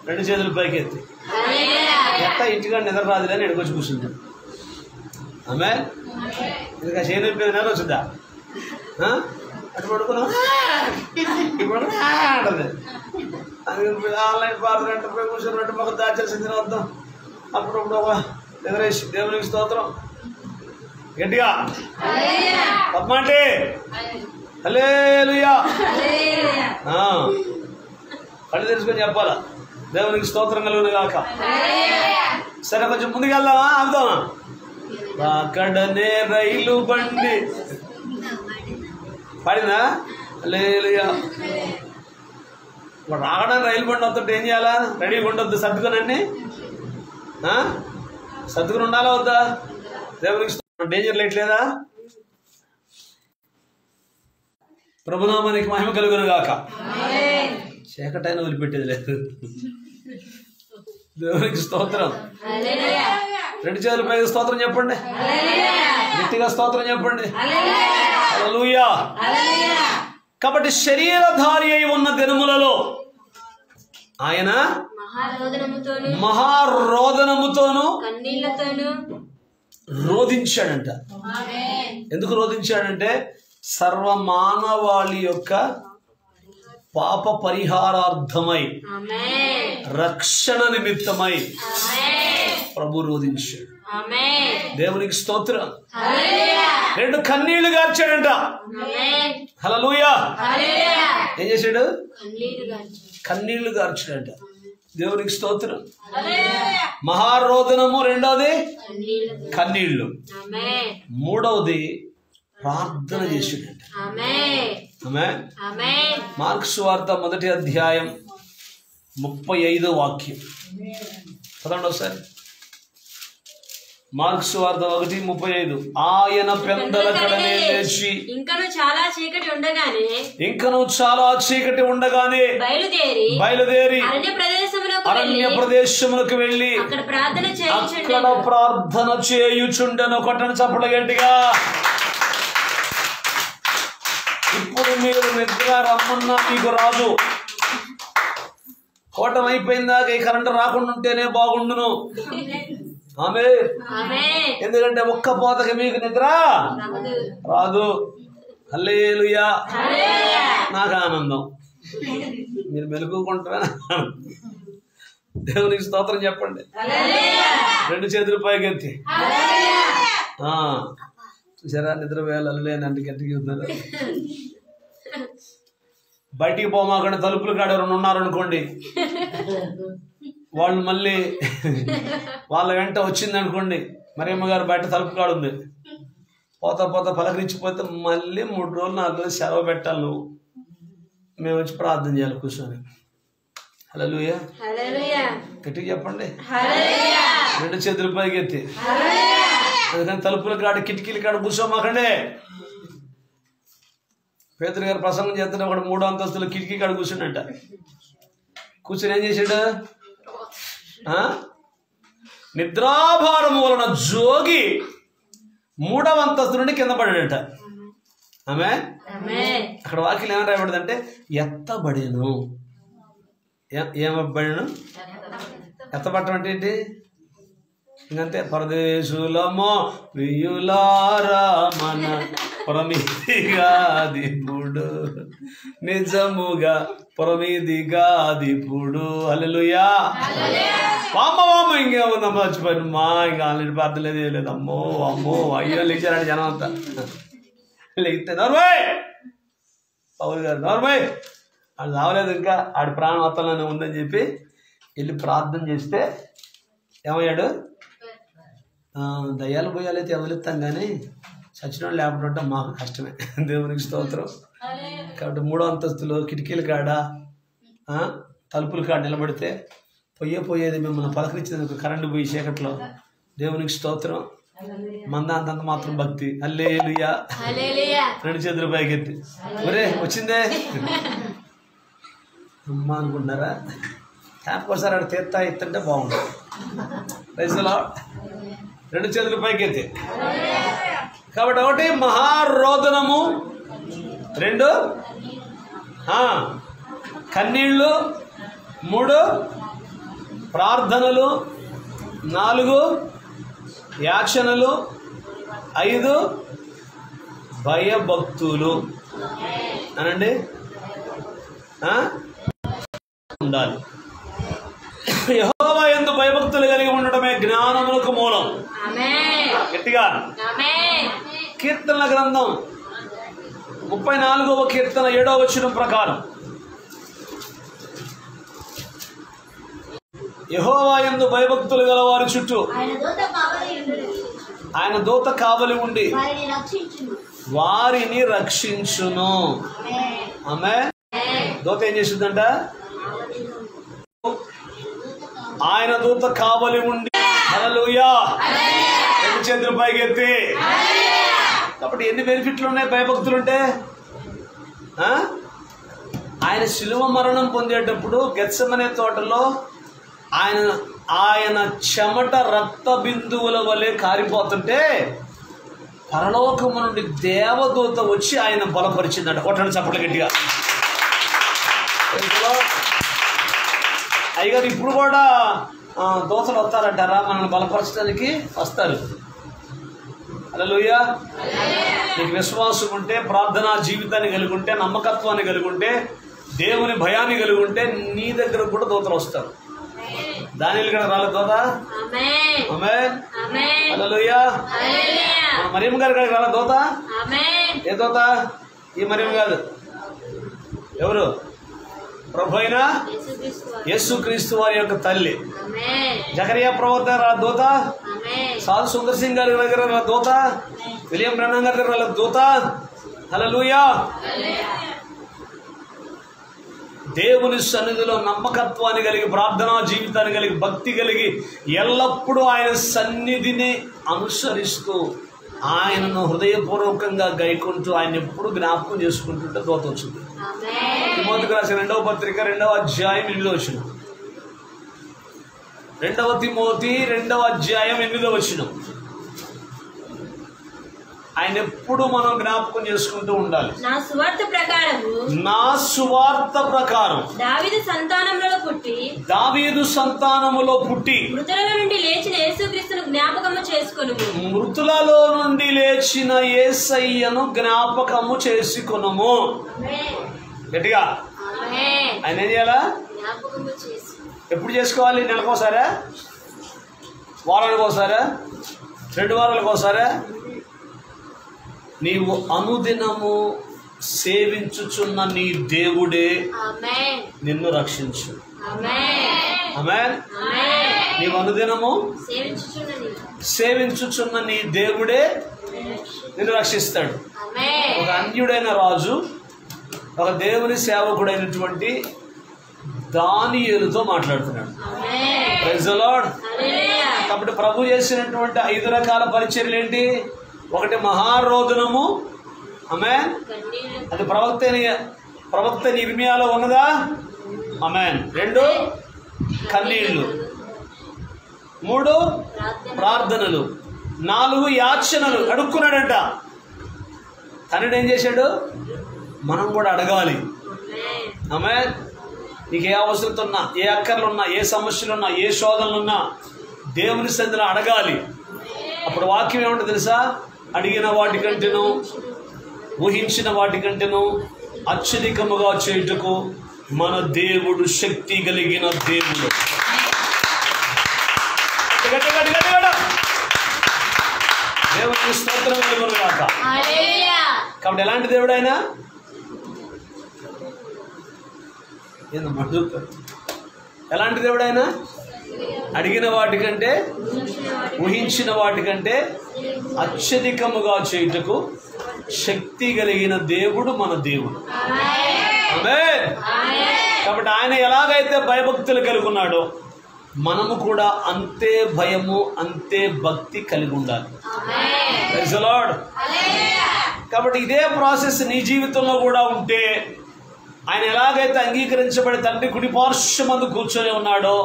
2 చేతులు పైకెత్తి. ఎట్ట ఇంటిగా నిద్ర రాదులే అని ఎడుకొచ్చి కూర్చుంది. ఆమె ఇంకా చేనొప్పి నెల వచ్చిందా? అటు పడుకున్నా ఇప్పుడు అంటది. ఆన్లైన్ పార్లమెంట్ పోయి కూర్చొని మాకు దాచేసింది వద్దాం. అప్పుడప్పుడు ఒక నిద్రేసి. దేవునికి స్తోత్రం. గట్టిగా పద్మాంటి హల్లెలూయా. కళ్ళు తెలుసుకొని చెప్పాలా. దేవునికి స్తోత్రం కలుగును గాక. సరే కొంచెం ముందుకు వెళ్దామా, ఆపుదామా? అక్కడనే రైలు బండి పడిందా? హల్లెలూయా. రావడానికి రైలు బండి వస్తుంటే ఏం చేయాలా? రెడీగా ఉండొద్దు, సర్దుకునండి. సర్దుకుని ఉండాలా వద్దా? దేవునికి డేంజర్ లైట్ లేదా? ప్రభునామానికి మహిమ కలుగును గాక. చీకటైన వదిలిపెట్టేది లేదు. దేవునికి స్తోత్రం. 2 చేతుల పైకి స్తోత్రం చెప్పండి. గట్టిగా స్తోత్రం చెప్పండి. హల్లెలూయా. కాబట్టి శరీరధారి అయి ఉన్న దినములలో ఆయన మహారోదనముతోను రోధించాడంట. ఎందుకు రోధించాడంటే సర్వమానవాళి యొక్క పాప పరిహారార్థమై ఆమేన్ రక్షణ నిమిత్తమై ఆమేన్ ప్రభు రోధించాడు. ఆమేన్ దేవునికి స్తోత్రం. హల్లెలూయా 2 కన్నీళ్లు గార్చాడంట. ఆమేన్ హల్లెలూయా. హల్లెలూయా ఏం చేశాడు? కన్నీళ్లు గార్చాడు. కన్నీళ్లు గార్చాడంట. దేవునికి స్తోత్రం. హల్లెలూయా మహారోదనము, రెండవది కన్నీళ్లు. కన్నీళ్లు, ఆమేన్ మూడవది ప్రార్థన చేసాడంట. ఆమేన్ ఆమేన్. ఆమేన్ మార్క్స్ వార్త 1వ అధ్యాయం 35వ వాక్యం చదవండి ఒకసారి. మార్క్స్ వార్త 1:35. ఆయన పెందల కడనే లేచి ఇంకను చాలా చీకటి ఉండగానే బయలుదేరి అరణ్య ప్రదేశములకు వెళ్ళి అక్కడ ప్రార్థన చేయుచుండెను. కొట్టని చప్పట గట్టిగా. ఇప్పుడు మీరు నిద్ర రమ్మన్నా మీకు రాదు. కోటం అయిపోయిందాక ఈ కరెంటు రాకుండా ఉంటేనే బాగుండును. ఆమేన్. ఎందుకంటే ఒక్క పోతకి మీకు నిద్ర రాదు. హల్లెలూయా. నాకు ఆనందం. మీరు మెలుగుకుంటారా? దేవునికి స్తోత్రం చెప్పండి. 2 చేతులు పైకెత్తి. చూసారా నిద్ర వేయాలంటే గట్టిగా ఉన్నారు. బయటికి పోమాకండి. తలుపులు కాడ ఎవరైనా ఉన్నారనుకోండి, వాళ్ళు మళ్ళీ వాళ్ళ వెంట వచ్చింది అనుకోండి, మరియమ్మ గారు బయట తలుపు కాడు ఉంది, పోతా పలకరించిపోతే మళ్ళీ 3 రోజులు 4 రోజులు సెలవు పెట్టాలి. నువ్వు మేము వచ్చి ప్రార్థన చేయాలి కూర్చొని. హల్లెలూయా. గట్టిగా చెప్పండి. 2 చేతుల పైకి ఎత్తి. అందుకని తలుపుల కాడ కిటికీల కాడ కూర్చోమాకండి. పేతురు గారు ప్రసంగం చేస్తున్న ఒకటి 3వ అంతస్తులో కిటికీ కాడ కూర్చున్నట్ట. కూర్చొని ఏం చేశాడు? నిద్రాభారం వలన జోగి 3వ అంతస్తు నుండి కింద పడాడట. ఆమె అక్కడ వాక్యం ఏమని రాయబడిందంటే ఎత్తబడేను. ఏమబడేను? ఎత్తబట్టం అంటే ఏంటి? ఇంకంతే. పరదేశులమో ప్రియులారా మన ప్రమిదిగాదిపుడు, నిజముగా ప్రమిదిగాదిపుడు. హల్లెలూయా. వామ్మ ఇంకేముందా మర్చిపోయిన మా ఇంకా ఆల్రెడీ ప్రార్థన లేదు. అమ్మో అయ్యో లేచారండి జనం అంతా. లేస్తే నోర్మయ్ పౌరు గారు నోర్మయ్ అది రావలేదు, ఇంకా ఆడి ప్రాణం అత్తలోనే ఉందని చెప్పి వెళ్ళి ప్రార్థన చేస్తే ఏమయ్యాడు? దయ్యాలు పోయాలైతే వదిలిస్తాం కానీ చచ్చిన వాళ్ళు లేకపోతే మాకు కష్టమే. దేవునికి స్తోత్రం. కాబట్టి 3వ అంతస్తులో కిటికీల కాడ తలుపుల కాడ నిలబడితే పోయేది మిమ్మల్ని పలకరించేందుకు కరెంటు పోయి చీకట్లో. దేవునికి స్తోత్రం. మందంత మాత్రం భక్తి. హల్లెలూయా. 2 చేతులు పైకెత్తి. ఒరే వచ్చిందే అమ్మా అనుకుంటున్నారా? ఒకసారి ఆడ తీర్థ ఎత్తుంటే బాగుంటుంది. 2 చేతులు పైకెత్తి. కాబట్టి 1 మహారోదనము, 2 కన్నీళ్ళు, 3 ప్రార్థనలు, 4 యాచనలు, 5 భయభక్తులు అనండి ఉండాలి. యెహోవా యందు భయభక్తులు కలిగి ఉండటమే జ్ఞానములకు మూలం. గట్టిగా. కీర్తనల గ్రంథం 34వ కీర్తన 7వ వచనం ప్రకారం యెహోవా యందు భయభక్తులు గల వారి చుట్టూ ఆయన దూత కావలి ఉండి వారిని రక్షించును. ఆమేన్. దూత ఏం చేసిందంట? ఆయన దూత కావలి ఉండి. హల్లెలూయా. 2 చేతులు పైకెత్తి. కాబట్టి ఎన్ని బెనిఫిట్లు ఉన్నాయి భయభక్తులుంటే? ఆయన శిలువ మరణం పొందేటప్పుడు గెత్సెమనే తోటలో ఆయన చెమట రక్త బిందువుల వలె కారిపోతుంటే పరలోకము నుండి దేవదూత వచ్చి ఆయన బలపరిచిందట. కొట్టండి చప్పట్లు గట్టిగా. అయ్యగారు ఇప్పుడు కూడా దోతలు వస్తారంటారా? మనల్ని బలపరచడానికి వస్తారు. హల్లెలూయా. నీకు విశ్వాసం ఉంటే, ప్రార్థనా జీవితాన్ని కలిగి ఉంటే, నమ్మకత్వాన్ని కలిగి ఉంటే, దేవుని భయాన్ని కలిగి ఉంటే నీ దగ్గర కూడా దూతలు వస్తారు. దానియేలు కూడా రాలే దూత. ఆమేన్. హల్లెలూయా. మరియమ్మ గారి కాడికి రాలే దూత. ఏ దూత? ఈ మరియమ్మ కాదు. ఎవరు? ప్రభు అయిన యేసుక్రీస్తు వారి యొక్క తల్లి. జకరియా ప్రవక్త గారి దూత. సాధు సుందర్ సింగ్ గారి దగ్గర దూత. విలియం బ్రహ్మం గారి దగ్గర దూత. హల్లెలూయా. దేవుని సన్నిధిలో నమ్మకత్వాన్ని కలిగి, ప్రార్థనా జీవితాన్ని కలిగి, భక్తి కలిగి, ఎల్లప్పుడూ ఆయన సన్నిధిని అనుసరిస్తూ, ఆయనను హృదయపూర్వకంగా గైకుంటూ, ఆయన ఎప్పుడు జ్ఞాపకం చేసుకుంటుంటే దూత వచ్చింది. తిమోతికి రాసిన 2వ పత్రిక 2వ అధ్యాయం 8వ వచనం. 2వ తిమోతి 2వ అధ్యాయం 8వ వచనం. ఆయన ఎప్పుడు మనం జ్ఞాపకం చేసుకుంటూ ఉండాలి. నా సువార్త ప్రకారం దావీదు సంతానములో పుట్టి మృతులలో నుండి లేచిన యేసుక్రీస్తును జ్ఞాపకము చేసుకొనుము. మృతులలో నుండి లేచిన యేసయ్యను జ్ఞాపకము చేసుకొనుము. గట్టిగా ఆయన ఏం చేయాలా? ఎప్పుడు చేసుకోవాలి? నెలకోసారా? వారానికి ఒకసారా? 2 వారాలకు ఒకసారా? నీవు అనుదినము సేవించుచున్న నీ దేవుడే నిన్ను రక్షించు. ఆమేన్. నీవు అనుదినము సేవించుచున్న నీ దేవుడే నిన్ను రక్షిస్తాడు. ఒక అన్యుడైన రాజు ఒక దేవుని సేవకుడైనటువంటి దానియేలుతో మాట్లాడుతున్నాడు. Praise the Lord. కాబట్టి ప్రభు చేసినటువంటి 5 రకాల పరిచర్యలు ఏంటి? ఒకటి మహారోదనము. ఆమేన్. అది ప్రవక్త ఇర్మియాలో ఉన్నదా? ఆమేన్. 2 కన్నీళ్లు. 3 ప్రార్థనలు. 4 యాచనలు. అడుక్కున్నాడంట. తండ్రి ఏం చేశాడు? మనం కూడా అడగాలి. ఆమేన్. నీకు ఏ అవసరత ఉన్నా, ఏ అక్కర్లున్నా, ఏ సమస్యలున్నా, ఏ శోధనలున్నా దేవుని సన్నిధిలో అడగాలి. అప్పుడు వాక్యం ఏమంటే తెలుసా? అడిగిన వాటికంటేను, ఊహించిన వాటికంటేను అత్యధికముగా చేయుటకు మన దేవుడు శక్తి కలిగిన దేవుడు. దేవుడికి స్తోత్రం కలుగును గాక. కాబట్టి ఎలాంటి దేవుడు ఆయన? ఎలాంటి దేవుడు ఆయన? అడిగిన వాటికంటే, ఊహించిన వాటికంటే అత్యధికముగా చేయుటకు శక్తి కలిగిన దేవుడు మన దేవుడు. ఆమేన్. కాబట్టి ఆయన ఎలాగైతే భయభక్తులు కలిగి ఉన్నాడో మనము కూడా అంతే భయము, అంతే భక్తి కలిగి ఉండాలి. Praise the Lord. కాబట్టి ఇదే ప్రాసెస్ నీ జీవితంలో కూడా ఉంటే, ఆయన ఎలాగైతే అంగీకరించబడి తండ్రి కుడి పార్శ్వమందు కూర్చొని ఉన్నాడో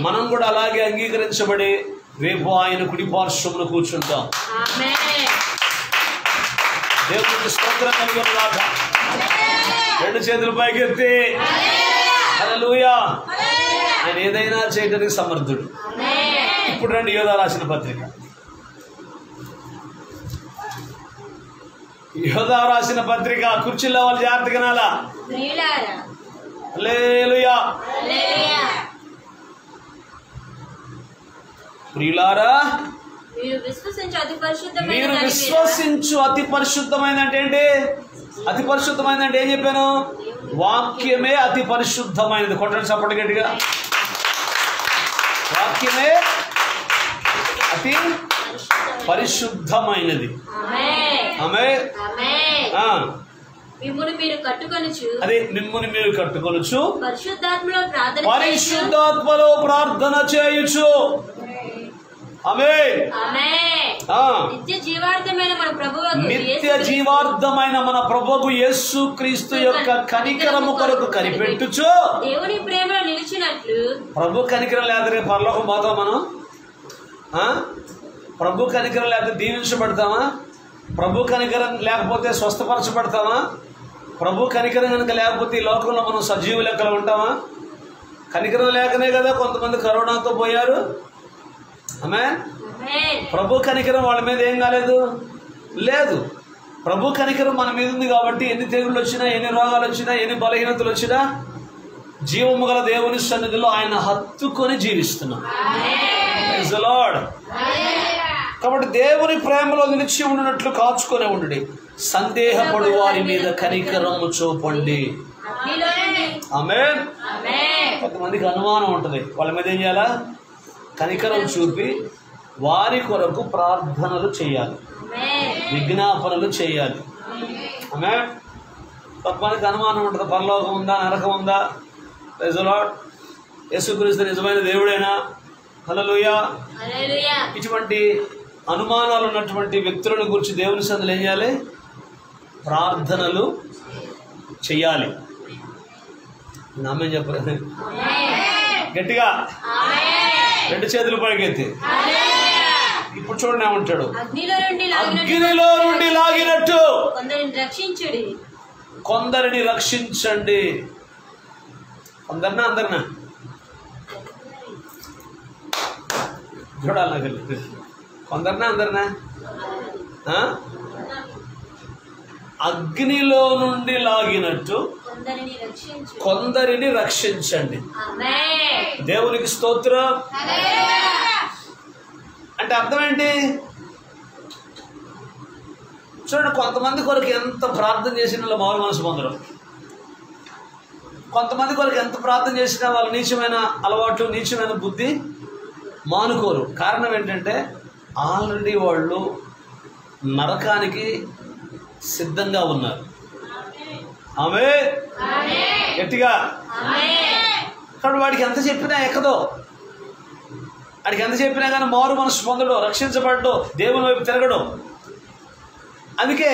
మనం కూడా అలాగే అంగీకరించబడి రేపు ఆయన కుడి పార్శ్వమును కూర్చుంటాం. దేవునికి స్తోత్రం కలుగును గాక. 2 చేతులు పైకెత్తి హల్లెలూయా. ఆయన ఏదైనా చేయడానికి సమర్థుడు. ఇప్పుడు రండి యోధా రాసిన పత్రిక. యోధా రాసిన పత్రిక. కుర్చీలో వాళ్ళు జాగ్రత్తగా నాలా. హల్లెలూయా. ప్రియులారా, మీరు విశ్వసించు అతి పరిశుద్ధమైన అంటే ఏంటి? అతి పరిశుద్ధమైనది అంటే ఏం చెప్పాను? వాక్యమే అతి పరిశుద్ధమైనది. కొట్టండి చప్పటి గట్టిగా. వాక్యమే అతి పరిశుద్ధమైనది. ఆమేన్. మిమ్మును మీరు కట్టుకొనుచు, అదే మిమ్మును మీరు కట్టుకొనుచు పరిశుద్ధాత్మలో ప్రార్థన చేయుచు. ఆమేన్. నిత్య జీవార్థమైన మన ప్రభువు యేసుక్రీస్తు యొక్క కనికరము కొరకు కనిపెట్టుచు దేవుని ప్రేమలో నిలిచినట్లు. ప్రభు కనికరం లేకపోతే పరలోకం పోతాం మనం? ప్రభు కనికరం లేకపోతే దీవించబడతామా? ప్రభు కనికరం లేకపోతే స్వస్థపరచబడతామా? ప్రభు కనికరం కనుక లేకపోతే ఈ లోకంలో మనం సజీవ లెక్కలు ఉంటామా? కనికరం లేకనే కదా కొంతమంది కరోనాతో పోయారు. ఆమేన్. ప్రభు కనికరం వాళ్ళ మీద ఏం కాలేదు? లేదు. ప్రభు కనికరం మన మీద ఉంది కాబట్టి ఎన్ని తెగుళ్ళు వచ్చినా, ఎన్ని రోగాలు వచ్చినా, ఎన్ని బలహీనతలు వచ్చినా జీవము గల దేవుని సన్నిధిలో ఆయన హత్తుకొని జీవిస్తున్నాం. Praise the Lord. కాబట్టి దేవుని ప్రేమలో నిలిచి ఉండినట్లు కాచుకొని ఉండి సందేహపడు వారి మీద కనికరము చూపండి. ఆమేన్. కొంతమందికి అనుమానం ఉంటుంది, వాళ్ళ మీద ఏం చేయాలా? కనికరం చూపి వారి కొరకు ప్రార్థనలు చేయాలి, విజ్ఞాపనలు చేయాలి. ఆమేన్. కొంతమందికి అనుమానం ఉంటుంది, పరలోకం ఉందా, నరకం ఉందా? Praise the Lord. యేసుక్రీస్తు నిజమైన దేవుడేనా? హల్లెలూయా. ఇటువంటి అనుమానాలు ఉన్నటువంటి వ్యక్తులను గురించి దేవుని సన్నిధిలో ఏం చేయాలి? ప్రార్థనలు చెయ్యాలి. ఆమేన్ చెప్పలేదు గట్టిగా, రెండు చేతులు పైకెత్తి. ఇప్పుడు చూడండి ఏమంటాడు? అగ్నిలో నుండి లాగినట్టు కొందరిని రక్షించండి. కొందరినా అందరినా? చూడాలి నాకు. కొందరినా అందరినా? అగ్నిలో నుండి లాగినట్టు కొందరిని రక్షించండి. దేవునికి స్తోత్రం. అంటే అర్థం ఏంటి? చూడండి, కొంతమంది కొరకు ఎంత ప్రార్థన చేసిన వాళ్ళు మామూలు మనసు పొందరు. కొంతమంది కొరకు ఎంత ప్రార్థన చేసినా వాళ్ళ నీచమైన అలవాట్లు, నీచమైన బుద్ధి మానుకోరు. కారణం ఏంటంటే ఆల్రెడీ వాళ్ళు నరకానికి సిద్ధంగా ఉన్నారు. ఆమె గట్టిగా. కాబట్టి వాడికి ఎంత చెప్పినా ఎక్కదో, వాడికి ఎంత చెప్పినా కానీ మారు మనసు పొందడం, రక్షించబడడం, దేవుని వైపు తిరగడం. అందుకే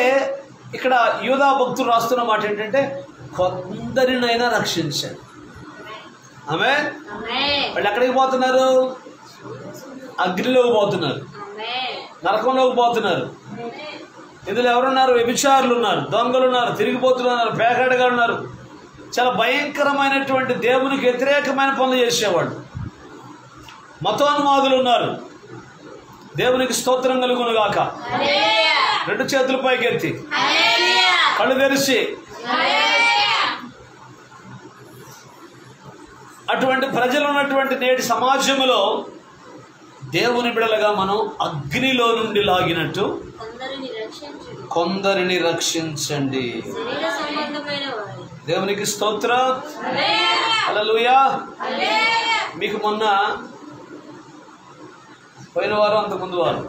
ఇక్కడ యూదా భక్తులు రాస్తున్న మాట ఏంటంటే కొందరినైనా రక్షించండి. ఆమె వాళ్ళు ఎక్కడికి పోతున్నారు? అగ్నిలోకి పోతున్నారు, నరకంలోకి పోతున్నారు. ఇందులో ఎవరున్నారు? వ్యభిచారులు ఉన్నారు, దొంగలు ఉన్నారు, తిరిగిపోతులు ఉన్నారు, పేకాటగా ఉన్నారు. చాలా భయంకరమైనటువంటి దేవునికి వ్యతిరేకమైన పనులు చేసేవాళ్ళు. మతోన్మాదులు ఉన్నారు. దేవునికి స్తోత్రం కలుగును గాక. రెండు చేతులు పైకెత్తి కళ్ళు తెరిచి. అటువంటి ప్రజలు ఉన్నటువంటి నేటి సమాజంలో దేవుని బిడలుగా మనం అగ్నిలో నుండి లాగినట్టు కొందరిని రక్షించండి. దేవునికి స్తోత్రం. హల్లెలూయా. మీకు మొన్న పోయిన వారం, అంత ముందు వారం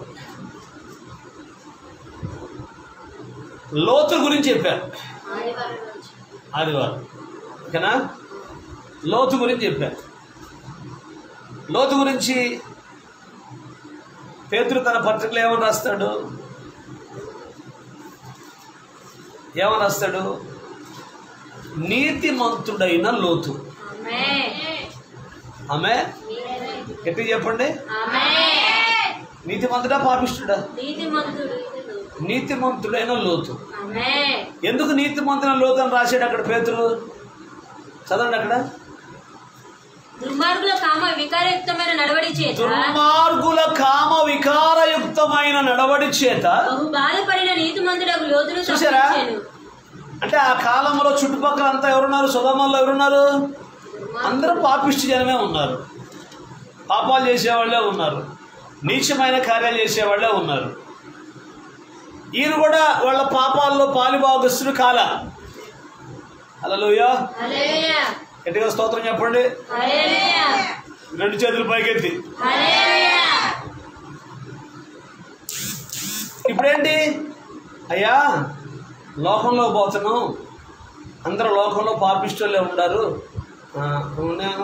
లోతు గురించి చెప్పారు. ఆదివారం ఓకేనా? లోతు గురించి చెప్పారు. లోతు గురించి పేతురు తన పత్రికలో ఏమని రాస్తాడు? ఏమని రాస్తాడు? నీతిమంతుడైన లోతు. ఆమె గట్టిగా చెప్పండి. నీతిమంతుడా పాపిష్టుడా? నీతిమంతుడైన లోతు. ఎందుకు నీతిమంతుడైన లోతు అని రాశాడు అక్కడ పేతురు? చదవండి అక్కడ. దుర్మార్గుల కామ వికారయుక్తమైన నడవడి చేత బాధపడిన నీతిమంతుడగు లోతును చూసారా? అంటే ఆ కాలంలో చుట్టుపక్కల అంతా ఎవరున్నారు? సొదొమలో ఎవరున్నారు? అందరూ పాపిష్టి జనమే ఉన్నారు, పాపాలు చేసేవాళ్లే ఉన్నారు, నీచమైన కార్యాలు చేసేవాళ్లే ఉన్నారు. ఈయన కూడా వాళ్ళ పాపాల్లో పాలిభాగస్తుడు కాల. హల్లెలూయా. గట్టిగా స్తోత్రం చెప్పండి. రెండు చేతులు పైకెత్తి. ఇప్పుడేంటి? అయ్యా లోకంలో పోతున్నాం, అందరూ లోకంలో పాపిష్టోళ్ళే ఉన్నారు,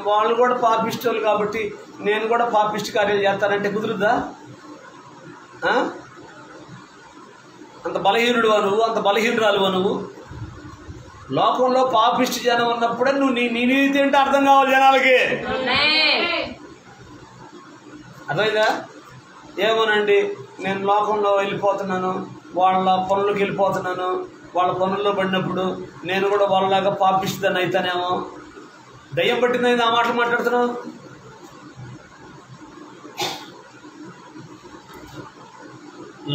వాళ్ళు కూడా పాపిష్టోళ్ళు కాబట్టి నేను కూడా పాపిష్టి కార్యాలు చేస్తానంటే కుదురుద్దా? అంత బలహీనుడువా నువ్వు? అంత బలహీనురాలువా నువ్వు? లోకంలో పాపిష్టి జనం ఉన్నప్పుడే నువ్వు నీ నీతి ఏంటో అర్థం కావాలి జనాలకి. అర్థమైందా? ఏమోనండి, నేను లోకంలో వెళ్ళిపోతున్నాను, వాళ్ళ పనులకు వెళ్ళిపోతున్నాను, వాళ్ళ పనుల్లో పడినప్పుడు నేను కూడా వాళ్ళలాగా పాపిస్తుందని అయితేనేమో. దయ్యం పట్టిందని ఆ మాటలు మాట్లాడుతున్నావు.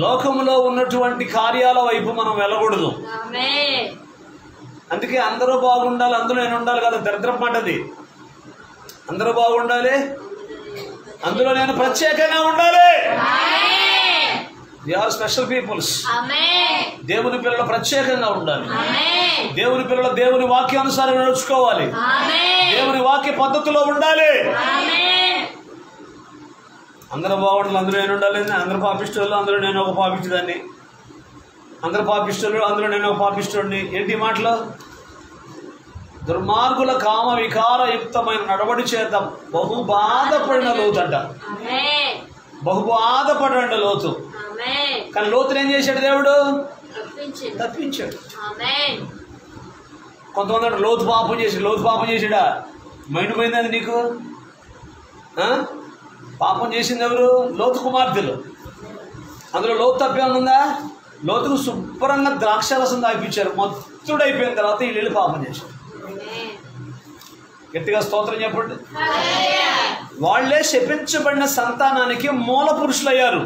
లోకములో ఉన్నటువంటి కార్యాల వైపు మనం వెళ్ళకూడదు. అందుకే అందరూ బాగుండాలి, అందులో నేను ఉండాలి కదా, దరిద్రం మాటది. అందరూ బాగుండాలి, అందులో నేను ప్రత్యేకంగా ఉండాలి. We are special peoples. దేవుని పిల్లలు ప్రత్యేకంగా ఉండాలి. దేవుని పిల్లలు దేవుని వాక్యానుసారం నడుచుకోవాలి. దేవుని వాక్య పద్ధతిలో ఉండాలి. అందరూ బాగుండాలి, అందులో నేను ఉండాలి. అందరూ పాపిస్టులు, అందులో నేను ఒక పాపిస్తుదాన్ని. అందరూ పాపిస్టులు, అందులో నేను ఒక పాపిస్తుడిని. ఏంటి మాటలు? దుర్మార్గుల కామ వికారయుక్తమైన నడవడి చేత బహు బాధపడిన లోతు అంట. బహు బాధపడిన లోతు. కానీ లోతుని ఏం చేశాడు? దేవుడు తప్పించాడు. కొంతమంది అంటే లోతు పాపం చేసి, లోతు పాపం చేసాడా? మైండ్ పోయింది నీకు. పాపం చేసింది ఎవరు? లోతు కుమార్తెలు. అందులో లోతు తప్పేమనుందా? లోతుకు శుభ్రంగా ద్రాక్షారసం తాగిపించారు. మొత్తుడైపోయిన తర్వాత వీళ్ళు పాపం చేశారు. గట్టిగా స్తోత్రం చెప్పండి. వాళ్లే శపించబడిన సంతానానికి మూల పురుషులయ్యారు.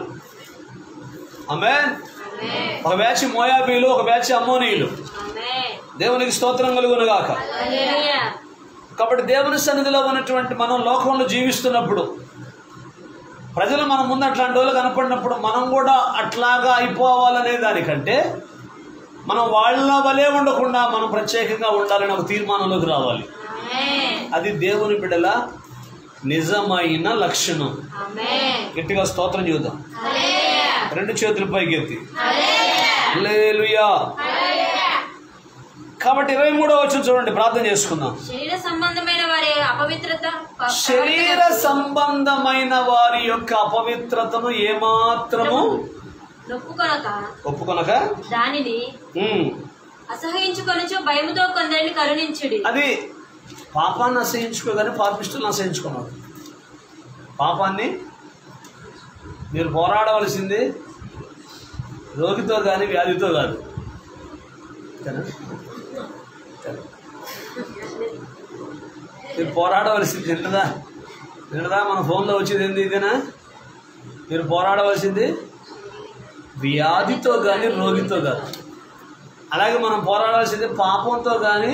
ఆమేన్. ఒక బ్యాచ్ మోయాబీలు, ఒక బ్యాచ్ అమ్మోనీయులు. దేవునికి స్తోత్రం కలుగును గాక. కాబట్టి దేవుని సన్నిధిలో ఉన్నటువంటి మనం లోకంలో జీవిస్తున్నప్పుడు ప్రజలు మన ముందు అట్లాంటి వాళ్ళు కనపడినప్పుడు మనం కూడా అట్లాగా అయిపోవాలనే దానికంటే మనం వాళ్ళ వలే ఉండకుండా మనం ప్రత్యేకంగా ఉండాలని ఒక తీర్మానంలోకి రావాలి. అది దేవుని బిడ్డల నిజమైన లక్షణం. గట్టిగా స్తోత్రం చూద్దాం. రెండు చేతులు పైకి ఎత్తి హల్లెలూయా. కాబట్టి 23వ వచనం చూడండి, ప్రార్థన చేసుకుందాం. శరీర సంబంధమైన వారి యొక్క అపవిత్రతను ఏమాత్రము ఒప్పుకొనక దానిని అసహ్యించుకొనుచు భయముతో కొందరిని కరుణించుడి. అది పాపాన్ని అసహించుకోగానే పాపిష్టులను అసహించుకున్నారు. పాపాన్ని మీరు పోరాడవలసింది రోగితో కానీ వ్యాధితో కాదు. మీరు పోరాడవలసింది నిన్నదా మన ఫోన్లో వచ్చేది ఏంది? ఇదేనా? మీరు పోరాడవలసింది వ్యాధితో కానీ రోగితో కాదు. అలాగే మనం పోరాడాల్సింది పాపంతో కానీ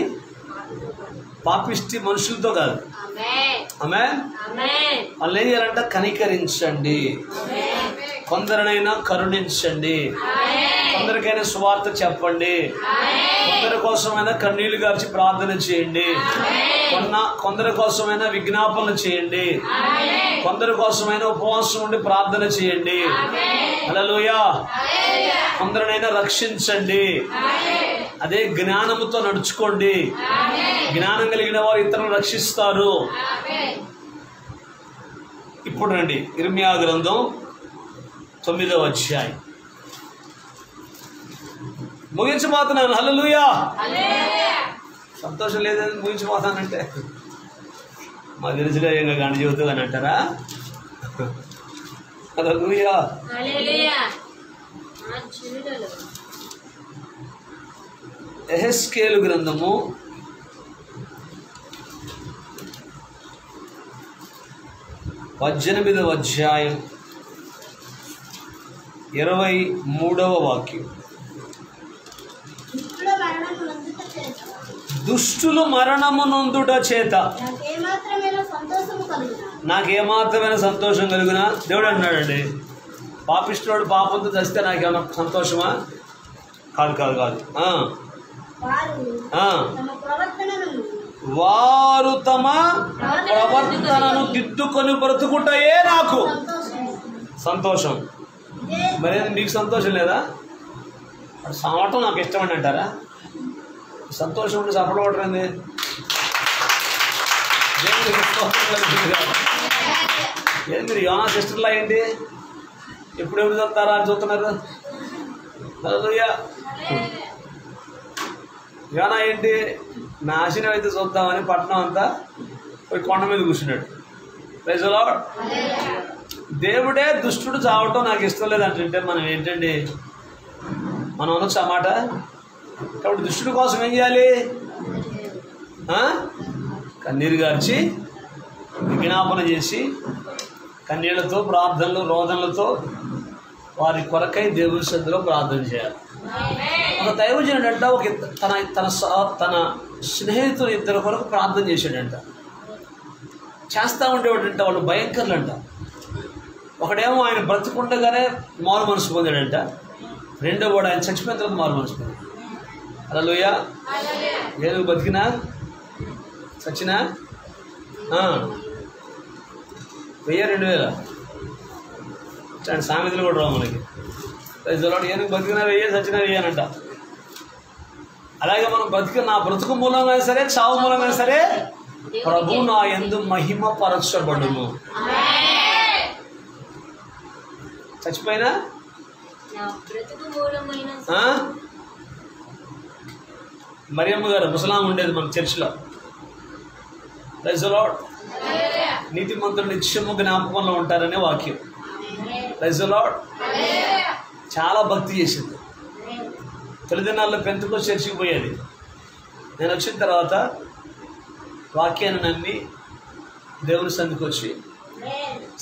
పాపిష్టి మనుషులతో కాదు. ఆమేన్. వాళ్ళు ఏం చేయాలంటే కనికరించండి, కొందరినైనా కరుణించండి, కొందరికైనా సువార్త చెప్పండి, కొందరి కోసమైనా కన్నీళ్లు గార్చి ప్రార్థన చేయండి, కొందరి కోసమైనా విజ్ఞాపనలు చేయండి, కొందరి కోసమైనా ఉపవాసం ఉండి ప్రార్థన చేయండి. హల్లెలూయా. కొందరినైనా రక్షించండి. అదే జ్ఞానముతో నడుచుకోండి. జ్ఞానం కలిగిన వారు ఇతరులను రక్షిస్తారు. ఇప్పుడు రండి, ఇర్మియా గ్రంథం 9వ అధ్యాయం ముగించబోతున్నాను. హల్లెలూయా. సంతోషం లేదని ముగించబోతానంటే మా తెలుసులే ఇంకా గంట చెబుతూ అని అంటారా? హల్లెలూయా. యెహెజ్కేలు గ్రంథము 18వ అధ్యాయం 23వ వాక్యం. దుష్టులు మరణము నొందుట చేత నాకేమాత్రమైన సంతోషం కలుగునా? దేవుడు అన్నాడండి. పాపిష్టుడు పాపంతో చస్తే నాకేమన్నా సంతోషమా? కాదు కాదు కాదు. వారు తమ ప్రవర్తనను దిద్దుకొని బ్రతుకుంటాయే నాకు సంతోషం. మరి మీకు సంతోషం లేదా? సావటం నాకు ఇష్టం అని అంటారా? సంతోషం ఉంటే సఫలపడరండి. ఏం మీరు యోనా సిస్టర్లా ఏంటి? ఎప్పుడు చూస్తారా అని చూస్తున్నారు? హల్లెలూయా. యోనా ఏంటి? నాశనం అయితే చూద్దామని పట్టణం అంతా పోయి కొండ మీద కూర్చున్నాడు. Praise the Lord. దేవుడే దుష్టుడు చావటం నాకు ఇష్టం లేదంటే మనం ఏంటండి? మనం అనొచ్చు అన్నమాట. కాబట్టి దుష్టుడి కోసం ఏం చేయాలి? కన్నీరు గార్చి విజ్ఞాపన చేసి కన్నీళ్లతో ప్రార్థనలు రోదనలతో వారి కొరకై దేవుని సన్నిధిలో ప్రార్థన చేయాలి. ఒక దైవజనుడంట తన స్నేహితులు ఇద్దరు కొరకు ప్రార్థన చేశాడంట. చేస్తూ ఉండేవాడంట. వాళ్ళు భయంకరులంట. ఒకడేమో ఆయన బ్రతుకుండగానే మారు మనసు పొందాడంట. రెండో వాడు ఆయన చచ్చిపోయిన తర్వాత మారు మనసు పొందాడు. హల్లెలూయా. నేను బతికినా చచ్చినా 1000-2000 సామెతలు కూడా రావు మనకి. ఏనుగు బతికినా 1000, చచ్చినా 1000 అంట. అలాగే మనం నా బ్రతుకు మూలంగా సరే చావు మూలంగా సరే ప్రభు నా యందు మహిమ పరచబడును. చచ్చిపోయినా మరియమ్మ గారు ముసలాం ఉండేది మన చర్చిలో. Praise the Lord. నీతిమంతులు నిత్యము జ్ఞాపకంలో ఉంటారనే వాక్యం. Praise the Lord. చాలా భక్తి చేసింది. తొలిదినాల్లో పెంతెకోస్తు చర్చికి పోయేది. నేను వచ్చిన తర్వాత వాక్యాన్ని నమ్మి దేవుని సన్నిధికి వచ్చి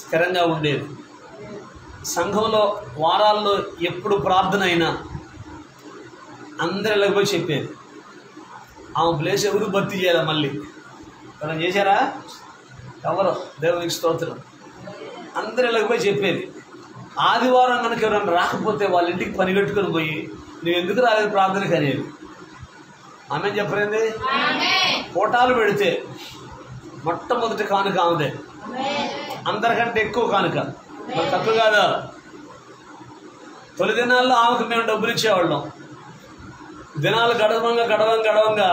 స్థిరంగా ఉండేది. సంఘంలో వారాల్లో ఎప్పుడు ప్రార్థన అయినా అందరిలోకి పోయి చెప్పేది. ఆమె ప్లేస్ ఎవరు భర్తీ చేయాలి? మళ్ళీ మనం చేశారా? ఎవరు? దేవునికి స్తోత్రం. అందరిలోకి పోయి చెప్పేది. ఆదివారం కనుక ఎవరైనా రాకపోతే వాళ్ళ ఇంటికి పని కట్టుకొని పోయి నువ్వు ఎందుకు రాలేదు ప్రార్థనకి అనేది. ఆమె చెప్పరేంది? ఫోటాలు పెడితే మొట్టమొదటి కానుక ఆమెదే. అందరికంటే ఎక్కువ కానుక. మరి తప్పు కాదా? తొలి దినాల్లో ఆమెకు మేము డబ్బులు ఇచ్చేవాళ్ళం. దినాలు గడవంగా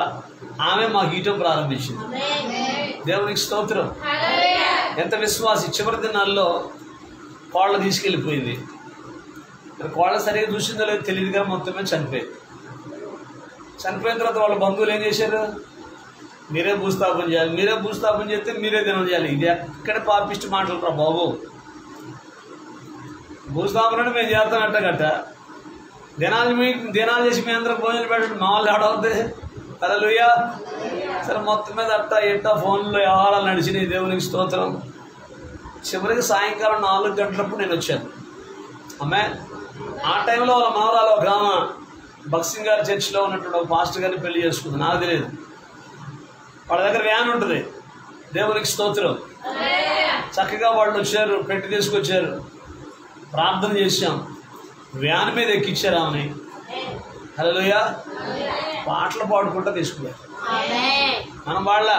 ఆమె మాకు ఇవ్వటం ప్రారంభించింది. దేవునికి స్తోత్రం. ఎంత విశ్వాసి. చివరి దినాల్లో కోళ్ళ తీసుకెళ్ళిపోయింది. కోళ్ళ సరిగ్గా చూసిందో లేదో తెలియదు కానీ మొత్తమే చనిపోయింది. చనిపోయిన తర్వాత వాళ్ళ బంధువులు ఏం చేశారు? మీరే భూస్థాపన చేయాలి, మీరే భూస్థాపన చేస్తే మీరే దినం చేయాలి. ఇది ఎక్కడ పాపిష్టి మాటలు రా బాబు. భూస్థాపన మేము చేస్తానట్ట గట్ట దినాలు చేసి మీ అందరూ భోజనం పెట్టండి. మా వాళ్ళు ఆడవద్దే. హల్లెలూయా. సరే మొత్తం మీద అట్ట ఎట్టా ఫోన్లో వ్యవహారాలు నడిచినాయి. దేవునికి స్తోత్రం. చివరికి సాయంకాలం 4 గంటలప్పుడు నేను వచ్చాను. అమ్మే ఆ టైంలో వాళ్ళ మనవరాలు ఒక గ్రామ భక్సింగ్ గారి చర్చిలో ఉన్నటువంటి ఒక పాస్టర్ గారిని పెళ్లి చేసుకుంది. నాకు తెలియదు. వాళ్ళ దగ్గర వ్యాన్ ఉంటుంది. దేవునికి స్తోత్రం. చక్కగా వాళ్ళు వచ్చారు, పెట్టి తీసుకొచ్చారు, ప్రార్థన చేశాం, వ్యాన్ మీద ఎక్కించారు ఆమెని. హల్లెలూయా. పాటలు పాడుకుంటూ తీసుకున్నారు. మనం వాళ్ళ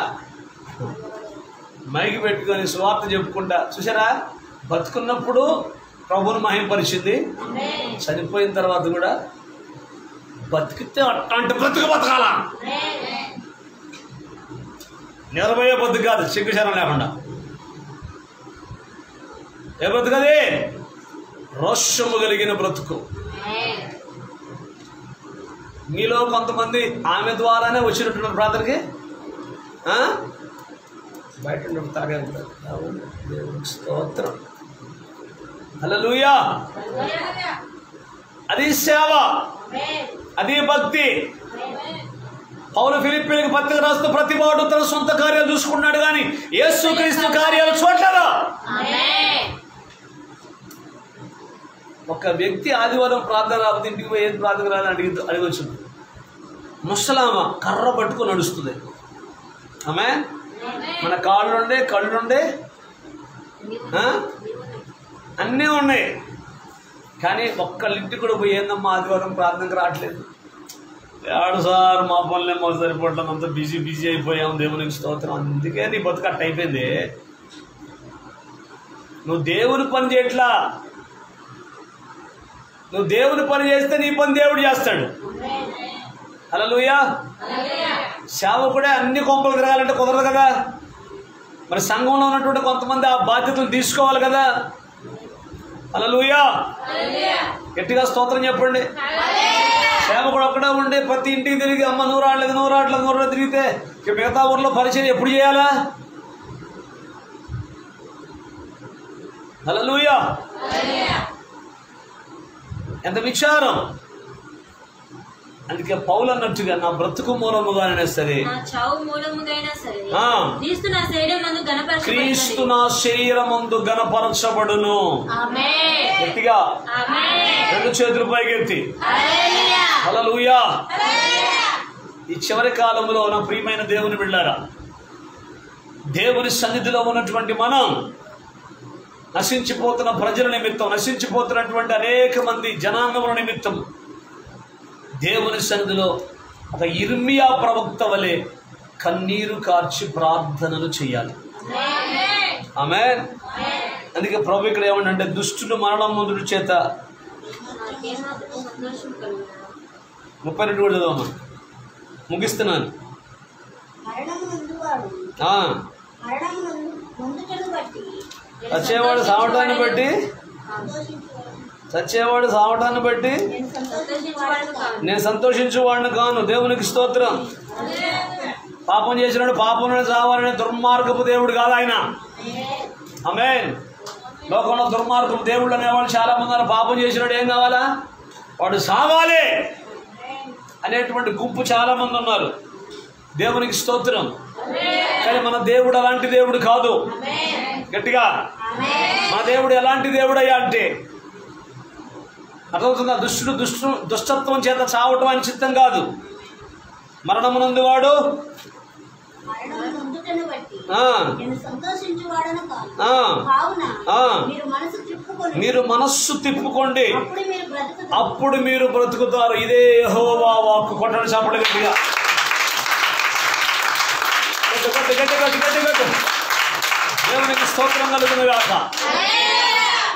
మైకి పెట్టుకొని సువార్త చెప్పుకుంటా. చూసారా? బతుకున్నప్పుడు ప్రభువుని మహిమపరిచింది. చనిపోయిన తర్వాత కూడా బతికితే అట్లాంటి బతకాల. నిలబోయే బతుకు కాదు, సిగ్గుశరం లేకుండా. ఏ బ్రతుకది? రోషము కలిగిన బ్రతుకు. మీలో కొంతమంది ఆమె ద్వారానే వచ్చినట్టున్నారు ప్రార్థనకి. బయట తాగే స్తోత్రం. హల్లెలూయా. అది సేవ, అది భక్తి. పౌలు ఫిలిప్పీయులకు పత్రిక రాస్తూ ప్రతి వాడు తన సొంత కార్యాలు చూసుకున్నాడు కానీ యేసుక్రీస్తు కార్యాలు చూడలేదు. ఒక వ్యక్తి ఆదివారం ప్రార్థన రాకపోతే ఇంటికి పోయి ఏది ప్రార్థన రాదని అడగవచ్చు. ముసలామ కర్ర పట్టుకొని నడుస్తుంది. ఆమె మన కాళ్ళుండే కళ్ళుండే అన్నీ ఉన్నాయి కానీ ఒక్కళ్ళింటికి కూడా పోయి ఏందమ్మా ఆదివారం ప్రార్థనకు రావట్లేదు. ఏడు సార్ మా పనులే మాకు సరిపోవట్లేదు, అంతా బిజీ అయిపోయాం. దేవునికి స్తోత్రం. అందుకే నీ బతుకు అట్ట అయిపోయింది. నువ్వు దేవుని పని చేయట్లా. నువ్వు దేవుని పని చేస్తే నీ పని దేవుడు చేస్తాడు. హల్లెలూయా. సేవకుడే అన్ని కొంపలు తిరగాలంటే కుదరదు కదా. మరి సంఘంలో ఉన్నటువంటి కొంతమంది ఆ బాధ్యతలు తీసుకోవాలి కదా. హల్లెలూయా. గట్టిగా స్తోత్రం చెప్పండి. సేవకుడు ఒక్కడే ఉండి ప్రతి ఇంటికి తిరిగి అమ్మ నువ్వు రావట్లేదు తిరిగితే మిగతా ఊర్లో పరిచయం ఎప్పుడు చేయాలా? హల్లెలూయా. ఎంత విచారం. అందుకే పౌలు అన్నట్టుగా నా బ్రతుకు మూలముగానైనా సరే క్రీస్తు నా శరీరమందు గణపరచబడును. గట్టిగా రెండు చేతులు పైకెత్తి హల్లెలూయా. ఈ చివరి కాలంలో నా ప్రియమైన దేవుని బిడ్డలారా, దేవుని సన్నిధిలో ఉన్నటువంటి మనం నశించిపోతున్న ప్రజల నిమిత్తం, నశించిపోతున్నటువంటి అనేక మంది జనాంగముల నిమిత్తం దేవుని సన్నిధిలో ఒక ఇర్మియా ప్రవక్త వలె కన్నీరు కార్చి ప్రార్థనలు చేయాలి. ఆమేన్. అందుకే ప్రభు ఇక్కడ ఏమంటే దుష్టుడు మరణం ముందు చేత 32 కూడా చదవమా, ముగిస్తున్నాను. చచ్చేవాడు సావటాన్ని బట్టి నేను సంతోషించేవాడిని కాను. దేవునికి స్తోత్రం. పాపం చేసినాడు పాపంలోనే సావాలనే దుర్మార్గపు దేవుడు కాదు ఆయన. ఆమేన్. లోకంలో దుర్మార్గపు దేవుళ్ళు అనేవాళ్ళు చాలా మంది ఉన్నారు. పాపం చేసినాడు ఏం కావాలా, వాడు సావాలి అనేటువంటి గుంపు చాలా మంది ఉన్నారు. దేవునికి స్తోత్రం. కానీ మన దేవుడు అలాంటి దేవుడు కాదు. గట్టిగా, మన దేవుడు ఎలాంటి దేవుడయ్యా అంటే అర్థమవుతుందా? దుష్టత్వం చేత చావటం అని చిత్తం కాదు. మరణమునందు వాడు మీరు మనస్సు తిప్పుకోండి, అప్పుడు మీరు బ్రతుకుతారు. ఇదే యెహోవా వాక్కు. కొట్టండి చాపడు గట్టిగా. దేవునికి స్తోత్రం కలుగును గాక.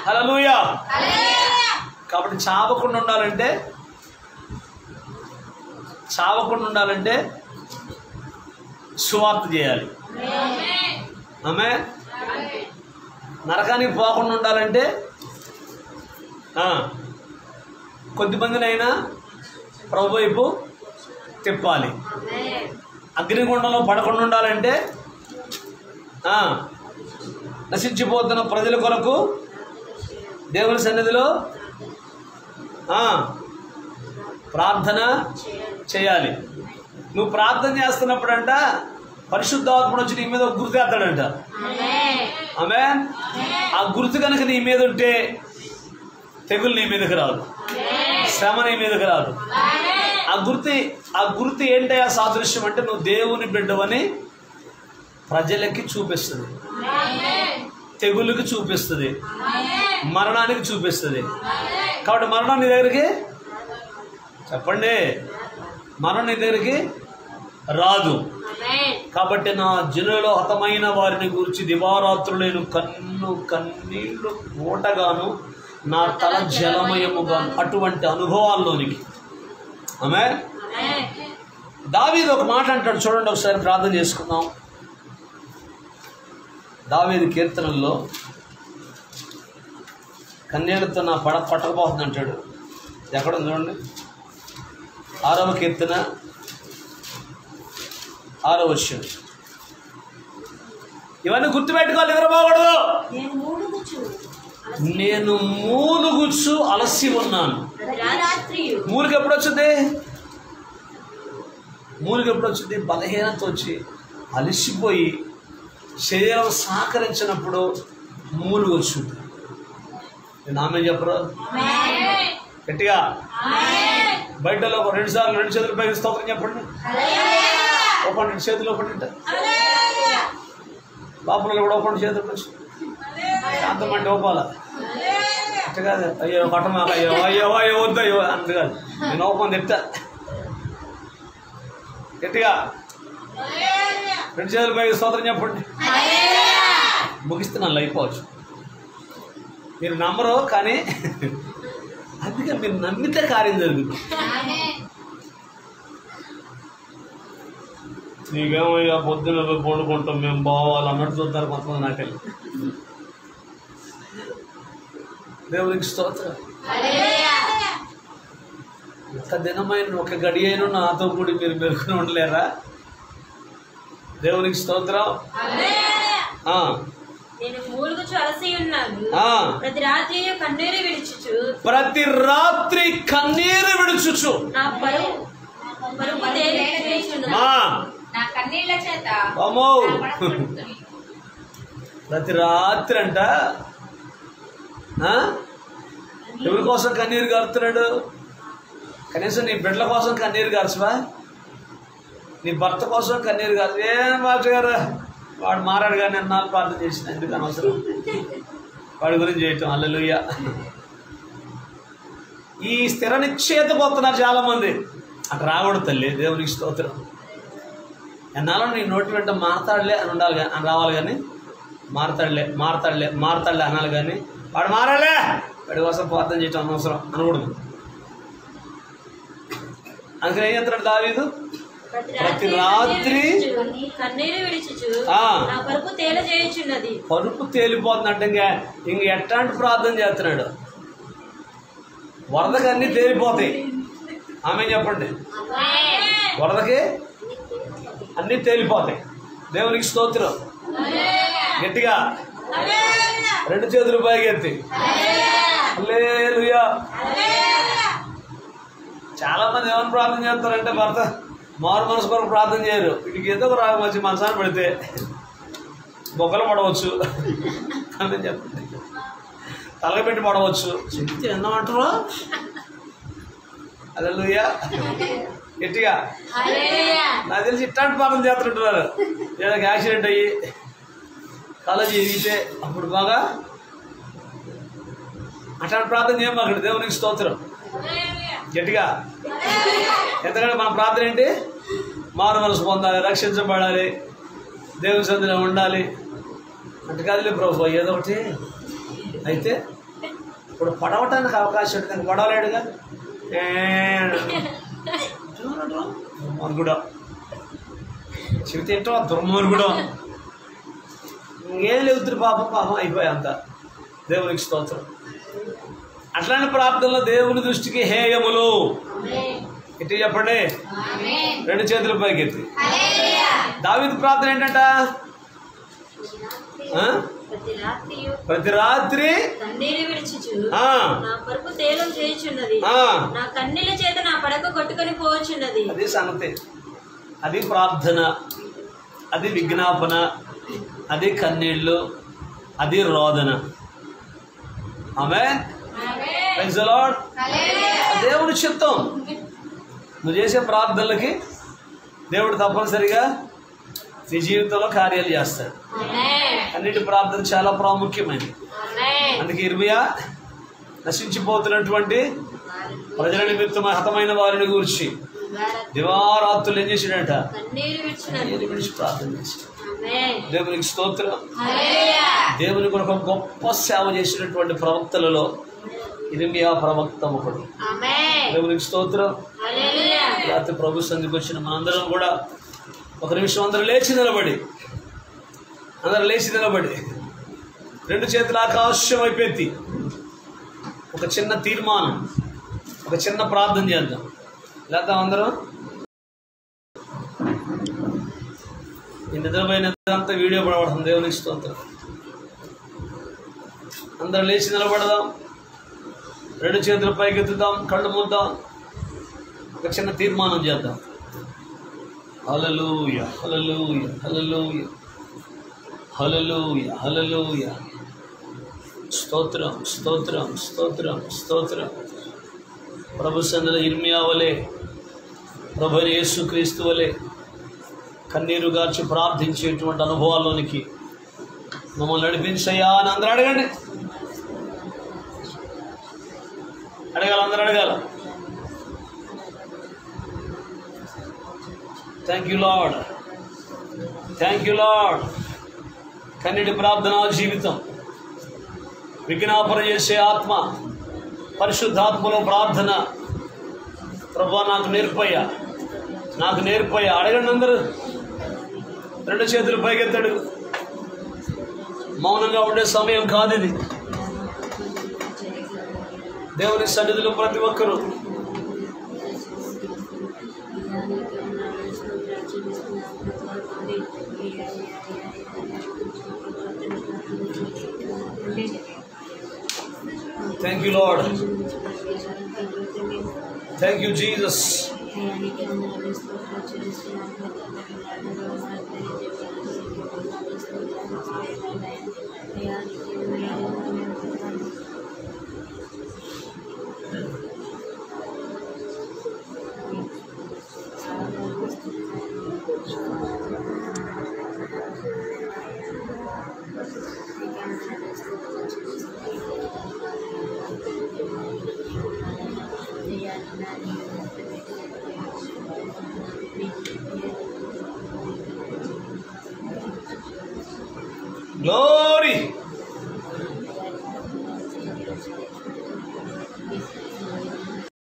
హల్లెలూయా. కాబట్టి చావకుండా ఉండాలంటే సువార్త చేయాలి. ఆమె నరకానికి పోకుండా ఉండాలంటే కొద్దిమందినైనా ప్రభు వైపు తిప్పాలి. అగ్నిగుండంలో పడకుండా ఉండాలంటే నశించిపోతున్న ప్రజల కొరకు దేవుని సన్నిధిలో ప్రార్థన చేయాలి. నువ్వు ప్రార్థన చేస్తున్నప్పుడంట పరిశుద్ధాత్ముడు వచ్చి నీ మీద ఒక గుర్తు వేస్తాడంట. ఆమేన్. ఆ గుర్తు కనుక నీ మీద ఉంటే తెగులు నీ మీదకి రాదు, శ్రమ నీ మీదకి రాదు. ఆ గుర్తు ఏంటయ్యా సాదృశ్యం అంటే నువ్వు దేవుని బిడ్డవని ప్రజలకి చూపిస్తుంది, తెగుళ్ళకి చూపిస్తుంది, మరణానికి చూపిస్తుంది. కాబట్టి మరణం నీ దగ్గరికి చెప్పండి, మరణం నీ దగ్గరికి రాదు. కాబట్టి నా జనులలో హతమైన వారిని గురించి దివారాత్రులు నేను కన్నీళ్లు ఓటగాను, నా తల జలమయముగాను. అటువంటి అనుభవాల్లోనికి ఆమేన్. దావీదు ఒక మాట అంటాడు చూడండి, ఒకసారి ప్రార్థన చేసుకుందాం. దావీదు కీర్తనల్లో కన్నీళ్లతో నా పట్టకపోతుంది అంటాడు. ఎక్కడ చూడండి, 6వ కీర్తన 6వ వచనం. ఇవన్నీ గుర్తుపెట్టుకోవాలి, నిద్రపోకూడదు. నేను మూలుగుచ్చు అలసి ఉన్నాను. మూలుగు ఎప్పుడు వచ్చింది? బలహీనత వచ్చి అలసిపోయి శరీరం సహకరించినప్పుడు మూలుగు వచ్చింది. నేను ఆమె చెప్పరు గట్టిగా. బయటలో 2 సార్లు 2 చేతులు పైకి స్తోత్రం చెప్పండి. ఓపెన్ 2 చేతులు ఓపెన్ ఉంటాయి. లోపల కూడా ఓపెన్ చేతులు వచ్చి శాంతమంటే ఓపాల అట్ట కాదు. అయ్యో కట్టమాక, అయ్యో అయ్యో అయ్యో వద్దు అయ్యో అంత కాదు. నేను ఓపెన్ తిట్టా గట్టిగా. 2 చేతుల పైకి స్తోత్రం చెప్పండి. ముగిస్తున్నాను, అయిపోవచ్చు. మీరు నమ్మరు కానీ అందుకే మీరు నమ్మితే కార్యం జరుగుతుంది. నీకేమయ్యా పొద్దున పండుకుంటాం మేము బావాలి అన్నట్టు చూస్తారు కొంతమంది. నాకెళ్ళి దేవునికి స్తోత్రం. ఒక దినమైన ఒక గడి అయినా నాతో కూడి మీరు మెరుకుని ఉండలేరా? దేవునికి స్తోత్రం. నేను మూలుగుచు అలసి ఉన్నాను. ప్రతి రాత్రి కన్నీరు విడుచుచు నా పరుపు నా కన్నీళ్ల చేత ప్రతి రాత్రి అంట ఎవరి కోసం కన్నీరు గారుతున్నాడు? కనీసం నీ బిడ్డల కోసం కన్నీరు గార్చవా? నీ భర్త కోసం కన్నీరు గారు. ఏం మాస్టర్ గారు వాడు మారాడు కానీ ఎన్నాళ్ళు ప్రార్థన చేసిన, ఎందుకు అనవసరం వాడి గురించి చేయటం. హల్లెలూయా. ఈ స్థిర నిశ్చయత పోతున్నారు చాలామంది. అటు రాకూడదు తల్లి, దేవునికి స్తోత్రం. ఎన్నాళ్ళు నీ నోటి వెంట మారతాడులే అని ఉండాలి అని రావాలి, కానీ మారతాడులే అనాలి, కానీ వాడు మారాలే వాడి కోసం ప్రార్థన చేయటం అనవసరం అనకూడదు. అందుకని ఏం చేస్తున్నాడు దావీదు? ప్రతి రాత్రి పరుపు తేలిపోతుందంటే ఇంక ఎట్లాంటి ప్రార్థన చేస్తున్నాడు? వరదకి అన్ని తేలిపోతాయి. ఆమె చెప్పండి, వరదకి అన్ని తేలిపోతాయి. దేవునికి స్తోత్రం. గట్టిగా 2 చేతులు పైకెత్తి హల్లెలూయా. చాలా మంది ఏమని ప్రార్థన చేస్తారంటే భర్త మారు మనసు కొరకు ప్రార్థన చేయరు. వీటికి ఏదో ఒక మంచి మనసాన్ని పెడితే బొక్కలు పడవచ్చు అని చెప్పండి, తలపెట్టి పడవచ్చు. చెప్తే ఎన్నమంటారు? హల్లెలూయా. గట్టిగా నాకు తెలిసి ఇట్లాంటి ప్రార్థన చేస్తుంటున్నారు. ఏదో యాక్సిడెంట్ అయ్యి కాలేజీ ఎదిగితే అప్పుడు బాగా అట్లాంటి ప్రార్థన చేయమాకండి. దేవునికి స్తోత్రం. గట్టిగా. ఎందుకంటే మన ప్రార్థన ఏంటి? మారు మనసు పొందాలి, రక్షించబడాలి, దేవుని సన్నిధిలో ఉండాలి అంటే కాదులే ప్రభు ఏదో ఒకటి అయితే ఇప్పుడు పడవటానికి అవకాశం ఉంటుంది. పడవలేడుగా దుర్మార్గుడా, చెబితే ఏంటో దుర్మార్గుడా, ఇంకేం లేవుతురు పాపం అయిపోయా అంత. దేవునికి స్తోత్రం. అట్లాంటి ప్రార్థనలో దేవుని దృష్టికి హేయములు. ఇటు చెప్పండి, 2 చేతుల పైకెత్తి. దావీదు ప్రార్థన ఏంటంట? ప్రతి రాత్రి అది సంగతి. అది ప్రార్థన, అది విజ్ఞాపన, అది కన్నీళ్ళు, అది రోదన. ఆమేన్. Praise the lord. దేవుని చిత్తం. నువ్వు చేసే ప్రార్థనలకి దేవుడు తప్పనిసరిగా నీ జీవితంలో కార్యాలు చేస్తాడు. అన్నిటి ప్రార్థన చాలా ప్రాముఖ్యమైనది. అందుకే ఇర్మియా నశించిపోతున్నటువంటి ప్రజల నిమిత్తం హతమైన వారిని గురించి దివారాత్రులు ఏం చేసాడంట? విడిచి ప్రార్థన చేశాడు. దేవునికి స్తోత్రం. దేవుని కొరకు గొప్ప సేవ చేసినటువంటి ప్రవక్తలలో ఇర్మియా ప్రవక్త ఒకడు. దేవునికి స్తోత్రం. రాత్రి ప్రభు సన్నిధికి వచ్చిన మనందరం కూడా ఒక నిమిషం అందరూ లేచి నిలబడి 2 చేతులు ఆకాశం అయిపోయి ఒక చిన్న తీర్మానం, ఒక చిన్న ప్రార్థన చేద్దాం. లేద్దాం అందరం. ఈ నిద్రపోయినంతా వీడియో పడబడుతుంది. దేవునికి స్తోత్రం. అందరూ లేచి నిలబడదాం, 2 చేతుల పైకి ఎత్తుదాం, కళ్ళు మూద్దాం, ఒక చిన్న తీర్మానం చేద్దాం. హల్లెలూయా, హల్లెలూయా, హల్లెలూయా, హల్లెలూయా, హల్లెలూయా. స్తోత్రం, స్తోత్రం, స్తోత్రం, స్తోత్రం. ప్రభు సన్నిధిలో ఇర్మియా వలె, ప్రభు యేసుక్రీస్తు వలె కన్నీరు గార్చి ప్రార్థించేటువంటి అనుభవాల్లోనికి మమ్మల్ని నడిపించయ్యా అని అందరూ అడగండి. అందరూ అడగాల. Thank you lord, thank you lord. కన్నీటి ప్రార్థనా జీవితం, విజ్ఞాపన చేసే ఆత్మ, పరిశుద్ధాత్మలో ప్రార్థన. ప్రభువా నాకు నేర్పయ్యా, నాకు నేర్పయ్యా. అడగండి అందరూ. 2 చేతులు పైకెత్తాడు. మౌనంగా ఉండే సమయం కాదు ఇది. దేవుని సన్నిధిలో ప్రతి ఒక్కరూ thank you lord, thank you Jesus. Glory.